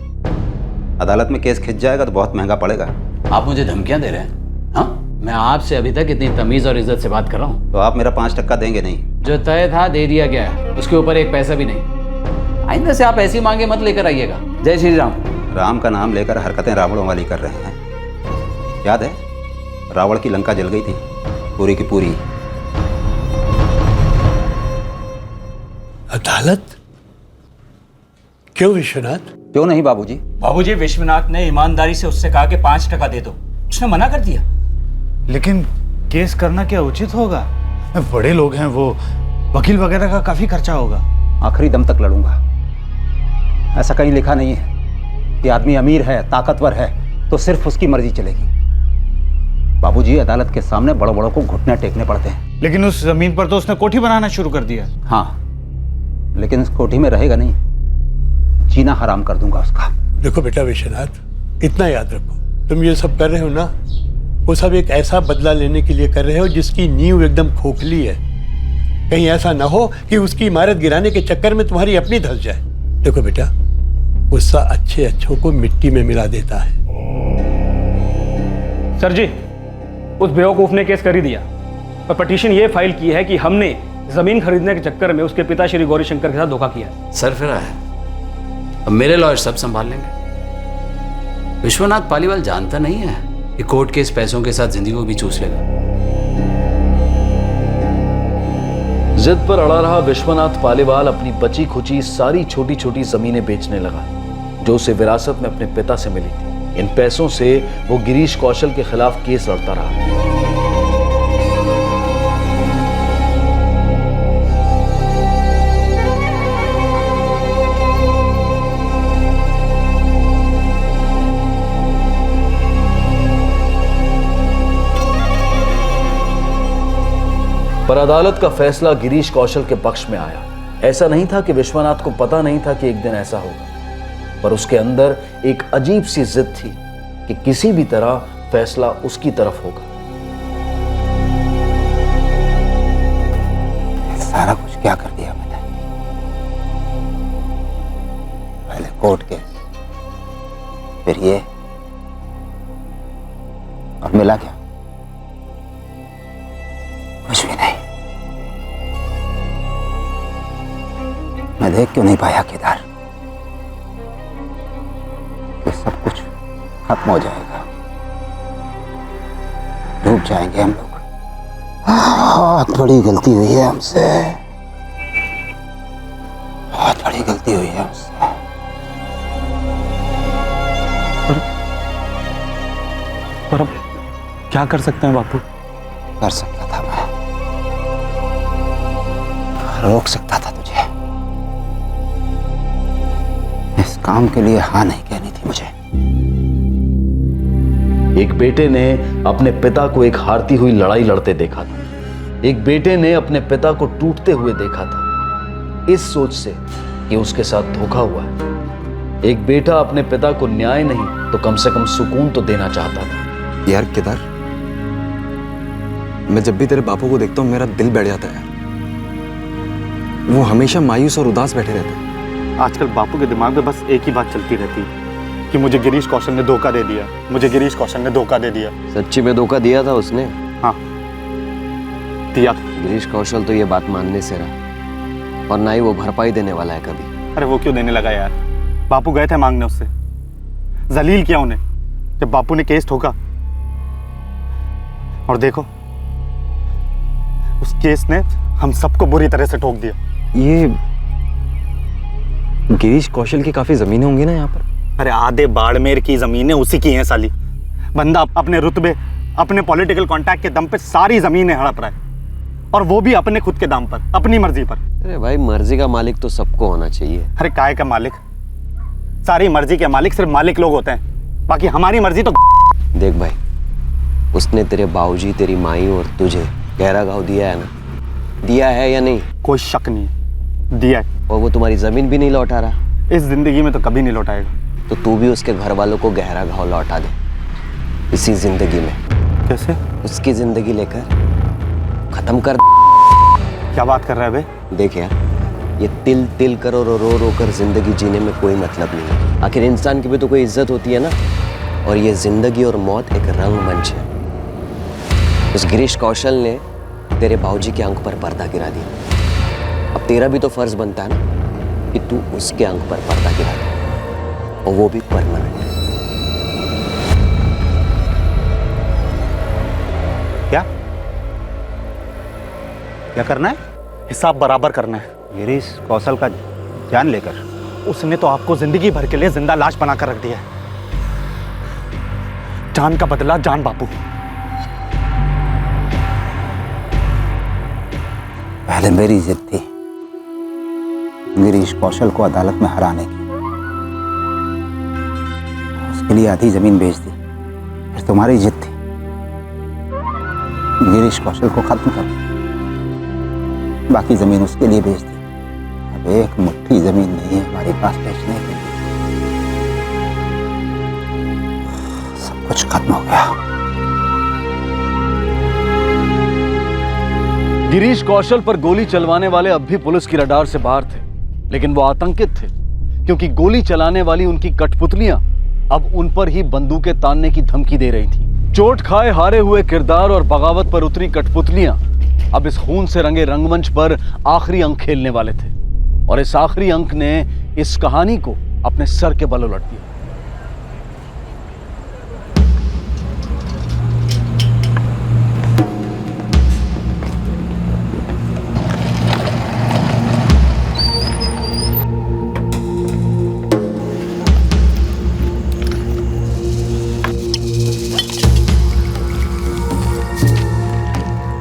अदालत में केस खिंच जाएगा तो बहुत महंगा पड़ेगा। आप मुझे धमकियां दे रहे हैं? हाँ, मैं आपसे अभी तक इतनी तमीज़ और इज्जत से बात कर रहा हूँ। तो आप मेरा 5% देंगे नहीं? जो तय था दे दिया गया है, उसके ऊपर एक पैसा भी नहीं। आइंदा से आप ऐसी मांगे मत लेकर आइएगा। जय श्री राम। राम का नाम लेकर हरकतें रावणों वाली कर रहे हैं। याद है, रावण की लंका जल गई थी पूरी की पूरी। अदालत? क्यों विश्वनाथ? क्यों नहीं बाबूजी? बाबूजी, विश्वनाथ ने ईमानदारी से उससे कहा कि 5% दे दो, उसने मना कर दिया। लेकिन केस करना क्या उचित होगा? बड़े लोग हैं वो, वकील वगैरह का काफी खर्चा होगा। आखिरी दम तक लड़ूंगा। ऐसा कहीं लिखा नहीं है कि आदमी अमीर है, ताकतवर है तो सिर्फ उसकी मर्जी चलेगी। बाबूजी, अदालत के सामने बड़ों बड़ों को घुटने टेकने पड़ते हैं। लेकिन उस जमीन पर तो उसने कोठी बनाना शुरू कर दिया। हाँ, लेकिन उस कोठी में रहेगा नहीं, जीना हराम कर दूंगा उसका। देखो बेटा विश्वनाथ, इतना याद रखो, तुम ये सब कर रहे हो ना, वो सब एक ऐसा बदला लेने के लिए कर रहे हो जिसकी नींव एकदम खोखली है। कहीं ऐसा ना हो कि उसकी इमारत गिराने के चक्कर में तुम्हारी अपनी धंस जाए। देखो बेटा, गुस्सा अच्छे अच्छों को मिट्टी में मिला देता है। सर जी, उस बेवकूफ ने केस कर ही दिया और पिटीशन ये फाइल की है कि हमने जमीन खरीदने के चक्कर में उसके पिता श्री गौरीशंकर के साथ धोखा किया है। सर फिर है, अब मेरे लॉयर सब संभाल लेंगे। विश्वनाथ पालीवाल जानता नहीं है कि कोर्ट केस पैसों के साथ जिंदगी को भी चूस लेगा। जिद पर अड़ा रहा विश्वनाथ पालीवाल अपनी बची खुची सारी छोटी छोटी जमीनें बेचने लगा जो उसे विरासत में अपने पिता से मिली थी। इन पैसों से वो गिरीश कौशल के खिलाफ केस लड़ता रहा। पर अदालत का फैसला गिरीश कौशल के पक्ष में आया। ऐसा नहीं था कि विश्वनाथ को पता नहीं था कि एक दिन ऐसा होगा, पर उसके अंदर एक अजीब सी जिद थी कि किसी भी तरह फैसला उसकी तरफ होगा। सारा कुछ क्या कर दिया मैंने? पहले कोर्ट केस, फिर ये, और मिला क्या? कुछ भी नहीं। मैं देख क्यों नहीं पाया केदार कि सब कुछ खत्म हो जाएगा, डूब जाएंगे हम लोग। बहुत बड़ी गलती हुई है हमसे, बहुत बड़ी गलती हुई है हमसे। पर अब क्या कर सकते हैं बापू? कर सकता था मैं, रोक सकता था तुझे। इस काम के लिए हाँ नहीं कहनी थी मुझे। एक बेटे ने अपने पिता को एक हारती हुई लड़ाई लड़ते देखा था। एक बेटे ने अपने पिता को टूटते हुए देखा था, इस सोच से कि उसके साथ धोखा हुआ है। एक बेटा अपने पिता को न्याय नहीं तो कम से कम सुकून तो देना चाहता था। यार केदार, मैं जब भी तेरे बापू को देखता हूँ मेरा दिल बैठ जाता है यार। वो हमेशा मायूस और उदास बैठे रहते हैं। आजकल बापू के दिमाग में बस एक ही बात चलती रहती है कि मुझे गिरीश कौशल ने धोखा दे दिया, मुझे गिरीश कौशल ने धोखा दे दिया। सच्ची में धोखा दिया था उसने? हाँ दिया था। गिरीश कौशल तो ये बात मानने से रहा और ना ही वो भरपाई देने वाला है कभी। अरे वो क्यों देने लगा यार? बापू गए थे मांगने उससे, जलील किया उन्हें जब बापू ने केस ठोका। और देखो उस केस ने हम सबको बुरी तरह से ठोक दिया। ये गिरीश कौशल की काफी जमीनें होंगी ना यहाँ पर? अरे आधे बाड़मेर की जमीनें उसी की हैं साली। बंदा अपने रुतबे, अपने पॉलिटिकल कॉन्टैक्ट के दम पे सारी जमीनें हड़प रहा है, और वो भी अपने खुद के दाम पर, अपनी मर्जी पर। अरे भाई, मर्जी का मालिक तो सबको होना चाहिए। अरे काय का मालिक? सारी मर्जी के मालिक सिर्फ मालिक लोग होते हैं, बाकी हमारी मर्जी तो। देख भाई, उसने तेरे बाबूजी, तेरी माई और तुझे गहरा घाव दिया है ना? दिया है या नहीं? कोई शक नहीं, दिया है। और वो तुम्हारी जमीन भी नहीं लौटा रहा? इस जिंदगी में तो कभी नहीं लौटाएगा। तो तू भी उसके घर वालों को गहरा घाव लौटा दे इसी जिंदगी में। कैसे? उसकी जिंदगी लेकर खत्म कर। क्या बात कर रहा है बे? देख यार, ये तिल तिल कर और रो रो कर जिंदगी जीने में कोई मतलब नहीं है। आखिर इंसान की भी तो कोई इज्जत होती है ना। और ये जिंदगी और मौत एक रंगमंच है। उस गिरीश कौशल ने तेरे बाबूजी की आंख पर पर्दा गिरा दिया। अब तेरा भी तो फर्ज बनता है ना कि तू उसके आंख पर पर्दा गिरा दे, और वो भी परमानेंट। क्या क्या करना है? हिसाब बराबर करना है। गिरीश कौशल का जान लेकर? उसने तो आपको जिंदगी भर के लिए जिंदा लाश बनाकर रख दिया है। जान का बदला जान बापू। पहले मेरी जिद थी गिरीश कौशल को अदालत में हराने की, उसके लिए आधी जमीन बेच दी। फिर तुम्हारी जिद थी गिरीश कौशल को खत्म कर दिया, बाकी जमीन उसके लिए बेच दी। अब एक मुट्ठी जमीन नहीं है हमारे पास बेचने के लिए। सब कुछ खत्म हो गया। गिरीश कौशल पर गोली चलवाने वाले अब भी पुलिस की रडार से बाहर थे, लेकिन वो आतंकित थे क्योंकि गोली चलाने वाली उनकी कठपुतलियां अब उन पर ही बंदूकें तानने की धमकी दे रही थी। चोट खाए हारे हुए किरदार और बगावत पर उतरी कठपुतलियां अब इस खून से रंगे रंगमंच पर आखिरी अंक खेलने वाले थे, और इस आखिरी अंक ने इस कहानी को अपने सर के बल उलट दिया।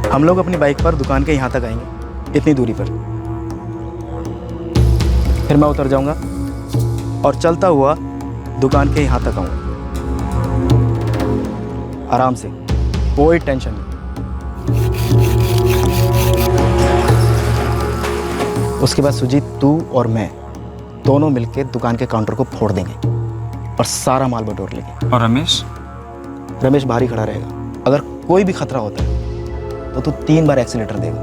हम लोग अपनी बाइक पर दुकान के यहाँ तक आएंगे, इतनी दूरी पर। फिर मैं उतर जाऊंगा और चलता हुआ दुकान के यहाँ तक आऊँगा, आराम से, कोई टेंशन नहीं। उसके बाद सुजीत, तू और मैं दोनों मिलकर दुकान के काउंटर को फोड़ देंगे और सारा माल बटोर लेंगे। और रमेश? रमेश बाहर ही खड़ा रहेगा। अगर कोई भी खतरा होता है तो तू 3 बार एक्सीलेटर देगा,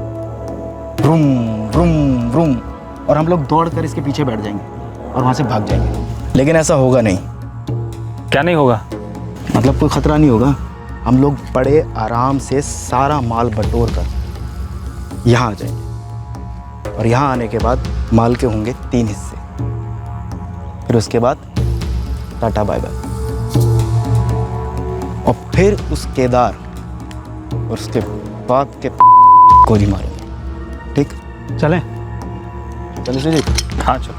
व्रूम व्रूम व्रूम, और हम लोग दौड़ कर इसके पीछे बैठ जाएंगे और वहां से भाग जाएंगे। लेकिन ऐसा होगा नहीं। क्या नहीं होगा? मतलब कोई खतरा नहीं होगा। हम लोग बड़े आराम से सारा माल बटोर कर यहाँ आ जाएंगे, और यहाँ आने के बाद माल के होंगे 3 हिस्से। फिर उसके बाद टाटा बाय बाय, और फिर उस केदार और उसके बाद के गोली मारेंगे। ठीक? चलें? चलिए सुजीत। हाँ चलो।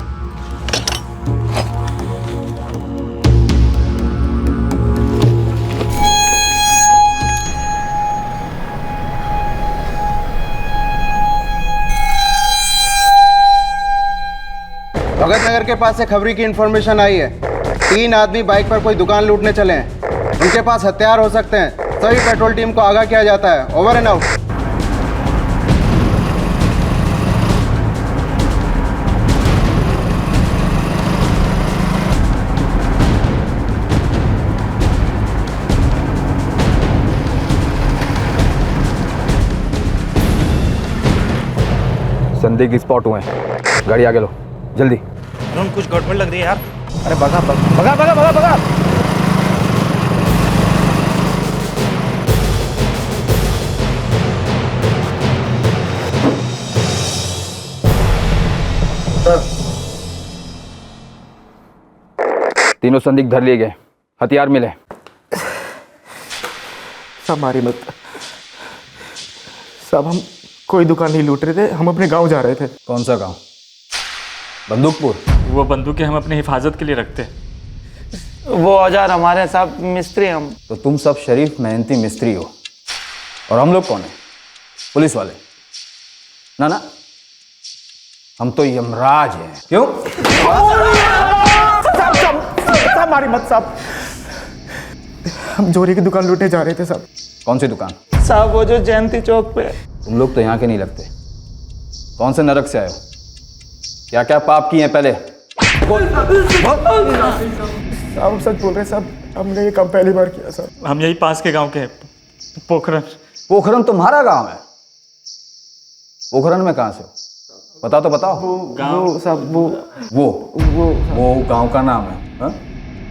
भगत नगर के पास से खबरी की इंफॉर्मेशन आई है, 3 आदमी बाइक पर कोई दुकान लूटने चले हैं। उनके पास हथियार हो सकते हैं। सभी पेट्रोल टीम को आगाह किया जाता है। Over and out. संदिग्ध स्पॉट हुए हैं, गाड़ी आगे लो जल्दी। कुछ गड़बड़ लग रही है यार। अरे भगा भगा भगा भगा भगा। तीनों संदिग्ध धर लिए गए, हथियार मिले। साहब मारी मत साहब, हम कोई दुकान नहीं लूट रहे थे, हम अपने गांव जा रहे थे। कौन सा गांव? बंदूकपुर? वो बंदूकें हम अपनी हिफाजत के लिए रखते हैं। वो औजार हमारे साहब, मिस्त्री हम। तो तुम सब शरीफ मेहनती मिस्त्री हो, और हम लोग कौन है? पुलिस वाले? ना ना, हम तो यमराज हैं। क्यों? साहब मारी मत साहब, हम जोरी की दुकान लूटने जा रहे थे साहब। कौन सी दुकान? साहब वो जो जयंती चौक पे। तुम लोग तो यहाँ के नहीं लगते। कौन से नरक से आए हो? क्या क्या पाप किए हैं पहले? साहब सच बोल रहे हैं साहब, हमने ये काम पहली बार किया सर। हम यही पास के गांव के हैं, पोखरन। पोखरन तुम्हारा गांव है? पोखरन में कहाँ से हो? बता तो बताओ। वो साहब वो गांव का नाम है हा?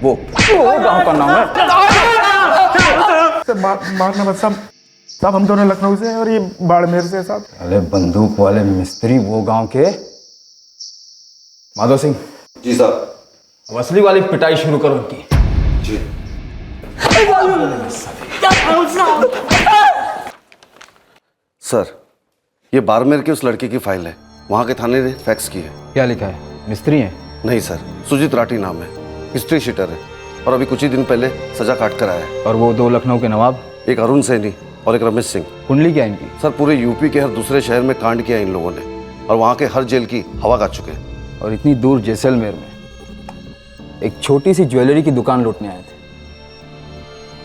वो गांव का नाम है। सर मारना मत साहब, साहब हम दोनों लखनऊ से हैं और ये बाड़मेर से साहब। अरे बंदूक वाले मिस्त्री वो गांव के। माधव सिंह। जी साहब। अब असली वाली पिटाई शुरू करो उनकी। जी। सर, ये बाड़मेर के उस लड़के की फाइल है, वहाँ के थाने ने फैक्स की है। क्या लिखा है? मिस्त्री है? नहीं सर, सुजीत राठी नाम है, हिस्ट्री शीटर है और अभी कुछ ही दिन पहले सजा काट कर आया है। और वो दो लखनऊ के नवाब? एक अरुण सैनी और एक रमेश सिंह। कुंडली क्या इनकी? सर पूरे यूपी के हर दूसरे शहर में कांड किया इन लोगों ने और वहाँ के हर जेल की हवा काट चुके हैं। और इतनी दूर जैसलमेर में एक छोटी सी ज्वेलरी की दुकान लूटने आए थे।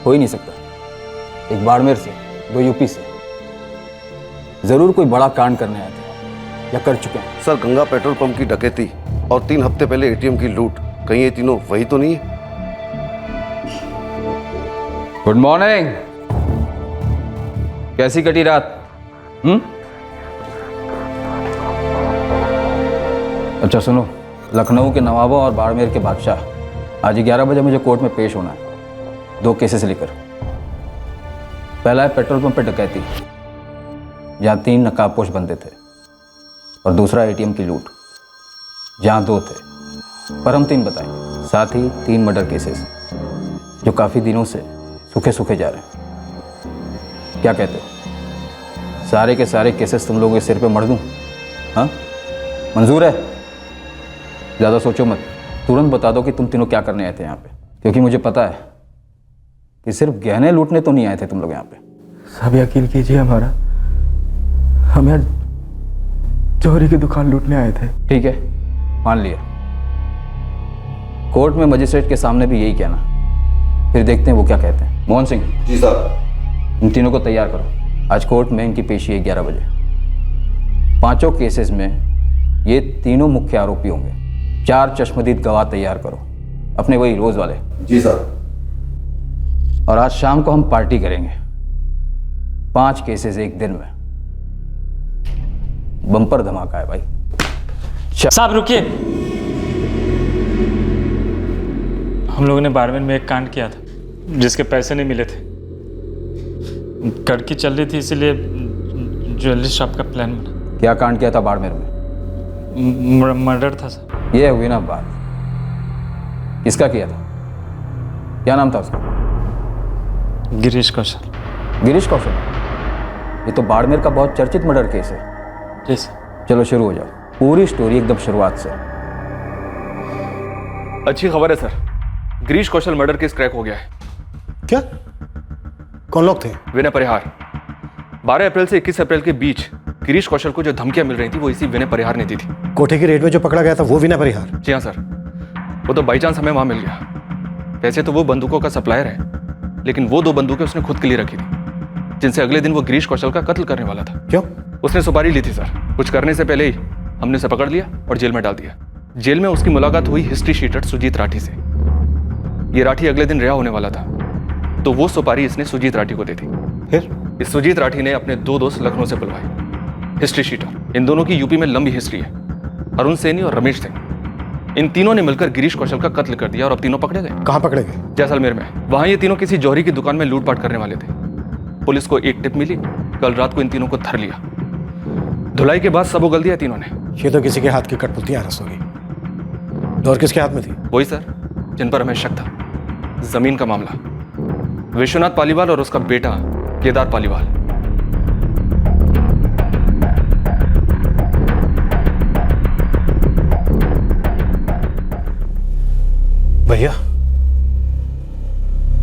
हो ही नहीं सकता। एक बाड़मेर से, दो यूपी से। जरूर कोई बड़ा कांड करने आए थे या कर चुके हैं। सर गंगा पेट्रोल पंप की डकैती और 3 हफ्ते पहले एटीएम की लूट, कहीं ये तीनों वही तो नहीं है? Good morning. कैसी कटी रात? अच्छा सुनो, लखनऊ के नवाबों और बाड़मेर के बादशाह आज 11 बजे मुझे कोर्ट में पेश होना है, 2 केसेस लेकर। पहला है पेट्रोल पंप पर डकैती, जहाँ 3 नकाबपोश बंदे थे, और दूसरा एटीएम की लूट, जहाँ 2 थे, पर हम 3 बताएंगे। साथ ही 3 मर्डर केसेस जो काफ़ी दिनों से सूखे सूखे जा रहे हैं। क्या कहते हो? सारे के सारे केसेस तुम लोगों के सिर पे मर दूं? हाँ, मंजूर है? ज़्यादा सोचो मत, तुरंत बता दो कि तुम तीनों क्या करने आए थे यहाँ पे, क्योंकि मुझे पता है कि सिर्फ गहने लूटने तो नहीं आए थे तुम लोग यहाँ पे। सब यकीन कीजिए हमारा, हम यहाँ जौहरी की दुकान लूटने आए थे। ठीक है, मान लिया। कोर्ट में मजिस्ट्रेट के सामने भी यही कहना, फिर देखते हैं वो क्या कहते हैं। मोहन सिंह। जी साहब। इन तीनों को तैयार करो, आज कोर्ट में इनकी पेशी है 11 बजे। 5 केसेस में ये तीनों मुख्य आरोपी होंगे। 4 चश्मदीद गवाह तैयार करो, अपने वही रोज वाले। जी साहब। और आज शाम को हम पार्टी करेंगे। 5 केसेस एक दिन में, बम्पर धमाका है भाई। साहब रुकिए, हम लोगों ने बाड़मेर में एक कांड किया था जिसके पैसे नहीं मिले थे। कड़की चल रही थी, इसीलिए ज्वेलरी शॉप का प्लान बना। क्या कांड किया था बाड़मेर में? मर्डर था सर। ये हुई ना बात। किसका किया था? क्या नाम था उसका? गिरीश कौशल। गिरीश कौशल? ये तो बाड़मेर का बहुत चर्चित मर्डर केस है। जी सर। चलो शुरू हो जाओ, पूरी स्टोरी एकदम शुरुआत से। अच्छी खबर है सर, गिरीश कौशल मर्डर केस क्रैक हो गया है। क्या? कौन लोग थे? विनय परिहार। 12 अप्रैल से 21 अप्रैल के बीच गिरीश कौशल को जो धमकियां मिल रही थी वो इसी विनय परिहार ने दी थी। कोठे की रेड में जो पकड़ा गया था वो विनय परिहार? जी हाँ सर, वो तो बाई चांस हमें वहां मिल गया। वैसे तो वो बंदूकों का सप्लायर है, लेकिन वो 2 बंदूकें उसने खुद के लिए रखी थी, जिनसे अगले दिन वो गिरीश कौशल का कत्ल करने वाला था। क्यों? उसने सुपारी ली थी सर। कुछ करने से पहले ही हमने उसे पकड़ लिया और जेल में डाल दिया। जेल में उसकी मुलाकात हुई हिस्ट्री शीटर सुजीत राठी से। ये राठी अगले दिन रिहा होने वाला था, तो वो सुपारी इसने सुजीत राठी को दी थी। फिर इस सुजीत राठी ने अपने 2 दोस्त लखनऊ से बुलवाए, हिस्ट्री शीटर। इन दोनों की यूपी में लंबी हिस्ट्री है, अरुण सैनी और रमेश सिंह। इन तीनों ने मिलकर गिरीश कौशल का कत्ल कर दिया और अब तीनों पकड़े गए। कहाँ पकड़े गए? जैसलमेर में। वहां ये तीनों किसी जौहरी की दुकान में लूटपाट करने वाले थे। पुलिस को एक टिप मिली, कल रात को इन तीनों को धर लिया। धुलाई के बाद सब उगल दिया तीनों ने। ये तो किसी के हाथ की कठपुतलियां रस होगी। और किसके हाथ में थी? वही सर जिन पर हमें शक था। जमीन का मामला, विश्वनाथ पालीवाल और उसका बेटा केदार पालीवाल। भैया,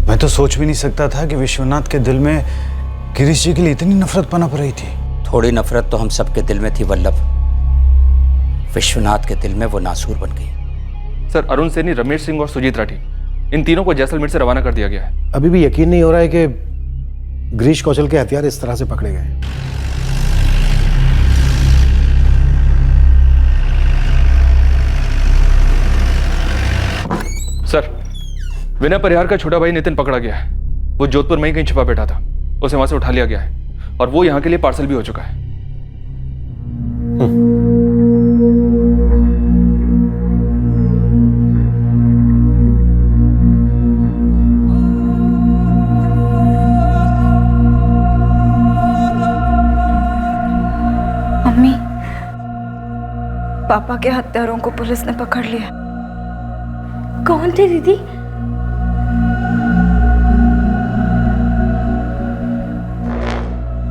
मैं तो सोच भी नहीं सकता था कि विश्वनाथ के दिल में गिरीश जी के लिए इतनी नफरत पनप रही थी। थोड़ी नफरत तो हम सबके दिल में थी वल्लभ। विश्वनाथ के दिल में वो नासूर बन गई। सर अरुण सैनी, रमेश सिंह और सुजीत राठी, इन तीनों को जैसलमेर से रवाना कर दिया गया है। अभी भी यकीन नहीं हो रहा है कि गिरीश कौशल के हथियार इस तरह से पकड़े गए। सर, विनय परिहार का छोटा भाई नितिन पकड़ा गया है। वो जोधपुर में ही कहीं छिपा बैठा था, उसे वहां से उठा लिया गया है और वो यहाँ के लिए पार्सल भी हो चुका है। मम्मी, पापा के हत्यारों को पुलिस ने पकड़ लिया। कौन थे दीदी?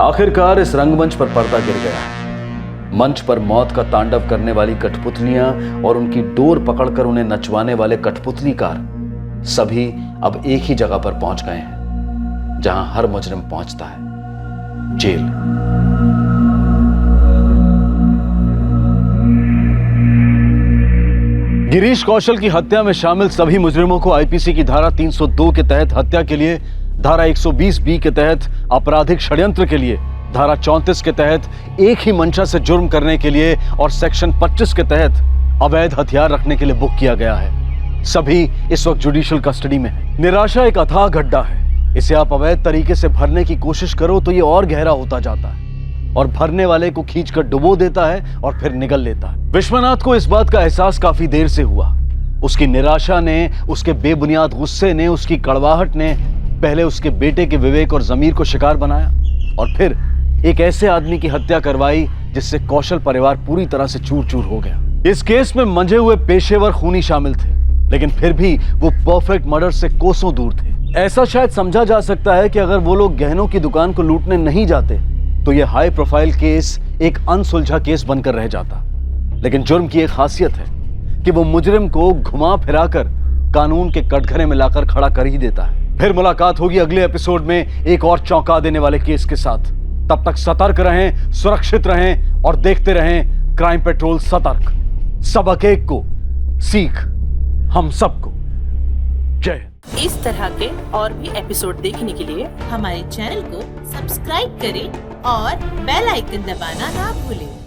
आखिरकार इस रंगमंच पर पर्दा गिर गया। मंच पर मौत का तांडव करने वाली कठपुतलियां और उनकी डोर पकड़कर उन्हें नचवाने वाले कठपुतलीकार सभी अब एक ही जगह पर पहुंच गए हैं, जहां हर मुजरिम पहुंचता है, जेल। गिरीश कौशल की हत्या में शामिल सभी मुजरिमों को आईपीसी की धारा 302 के तहत हत्या के लिए, धारा 120 बी के तहत आपराधिक षड्यंत्र के लिए, धारा 34 के तहत एक ही मंशा से जुर्म करने के लिए और सेक्शन 25 के तहत अवैध हथियार रखने के लिए बुक किया गया है। सभी इस वक्त जुडिशियल कस्टडी में है। निराशा एक अथाह गड्ढा है। इसे आप अवैध तरीके से भरने की कोशिश करो तो ये और गहरा होता जाता है और भरने वाले को खींचकर डुबो देता है और फिर निगल लेता है। विश्वनाथ को इस बात का एहसास काफी देर से हुआ। उसकी निराशा ने, उसके बेबुनियाद गुस्से ने, उसकी कड़वाहट ने पहले उसके बेटे के विवेक और जमीर को शिकार बनाया और फिर एक ऐसे आदमी की हत्या करवाई जिससे कौशल परिवार पूरी तरह से चूर चूर हो गया। इस केस में मंझे हुए पेशेवर खूनी शामिल थे, लेकिन फिर भी वो परफेक्ट मर्डर से कोसों दूर थे। ऐसा शायद समझा जा सकता है कि अगर वो लोग गहनों की दुकान को लूटने नहीं जाते तो ये हाई प्रोफाइल केस एक अनसुलझा केस बनकर रह जाता। लेकिन जुर्म की एक खासियत है कि वो मुजरिम को घुमा फिराकर कानून के कटघरे में लाकर खड़ा कर ही देता है। फिर मुलाकात होगी अगले एपिसोड में एक और चौंका देने वाले केस के साथ। तब तक सतर्क रहें, सुरक्षित रहें और देखते रहें क्राइम पेट्रोल सतर्क। सबक एक को सीख हम सबको। जय। इस तरह के और भी एपिसोड देखने के लिए हमारे चैनल को सब्सक्राइब करें और बेल आइकन दबाना ना भूलें।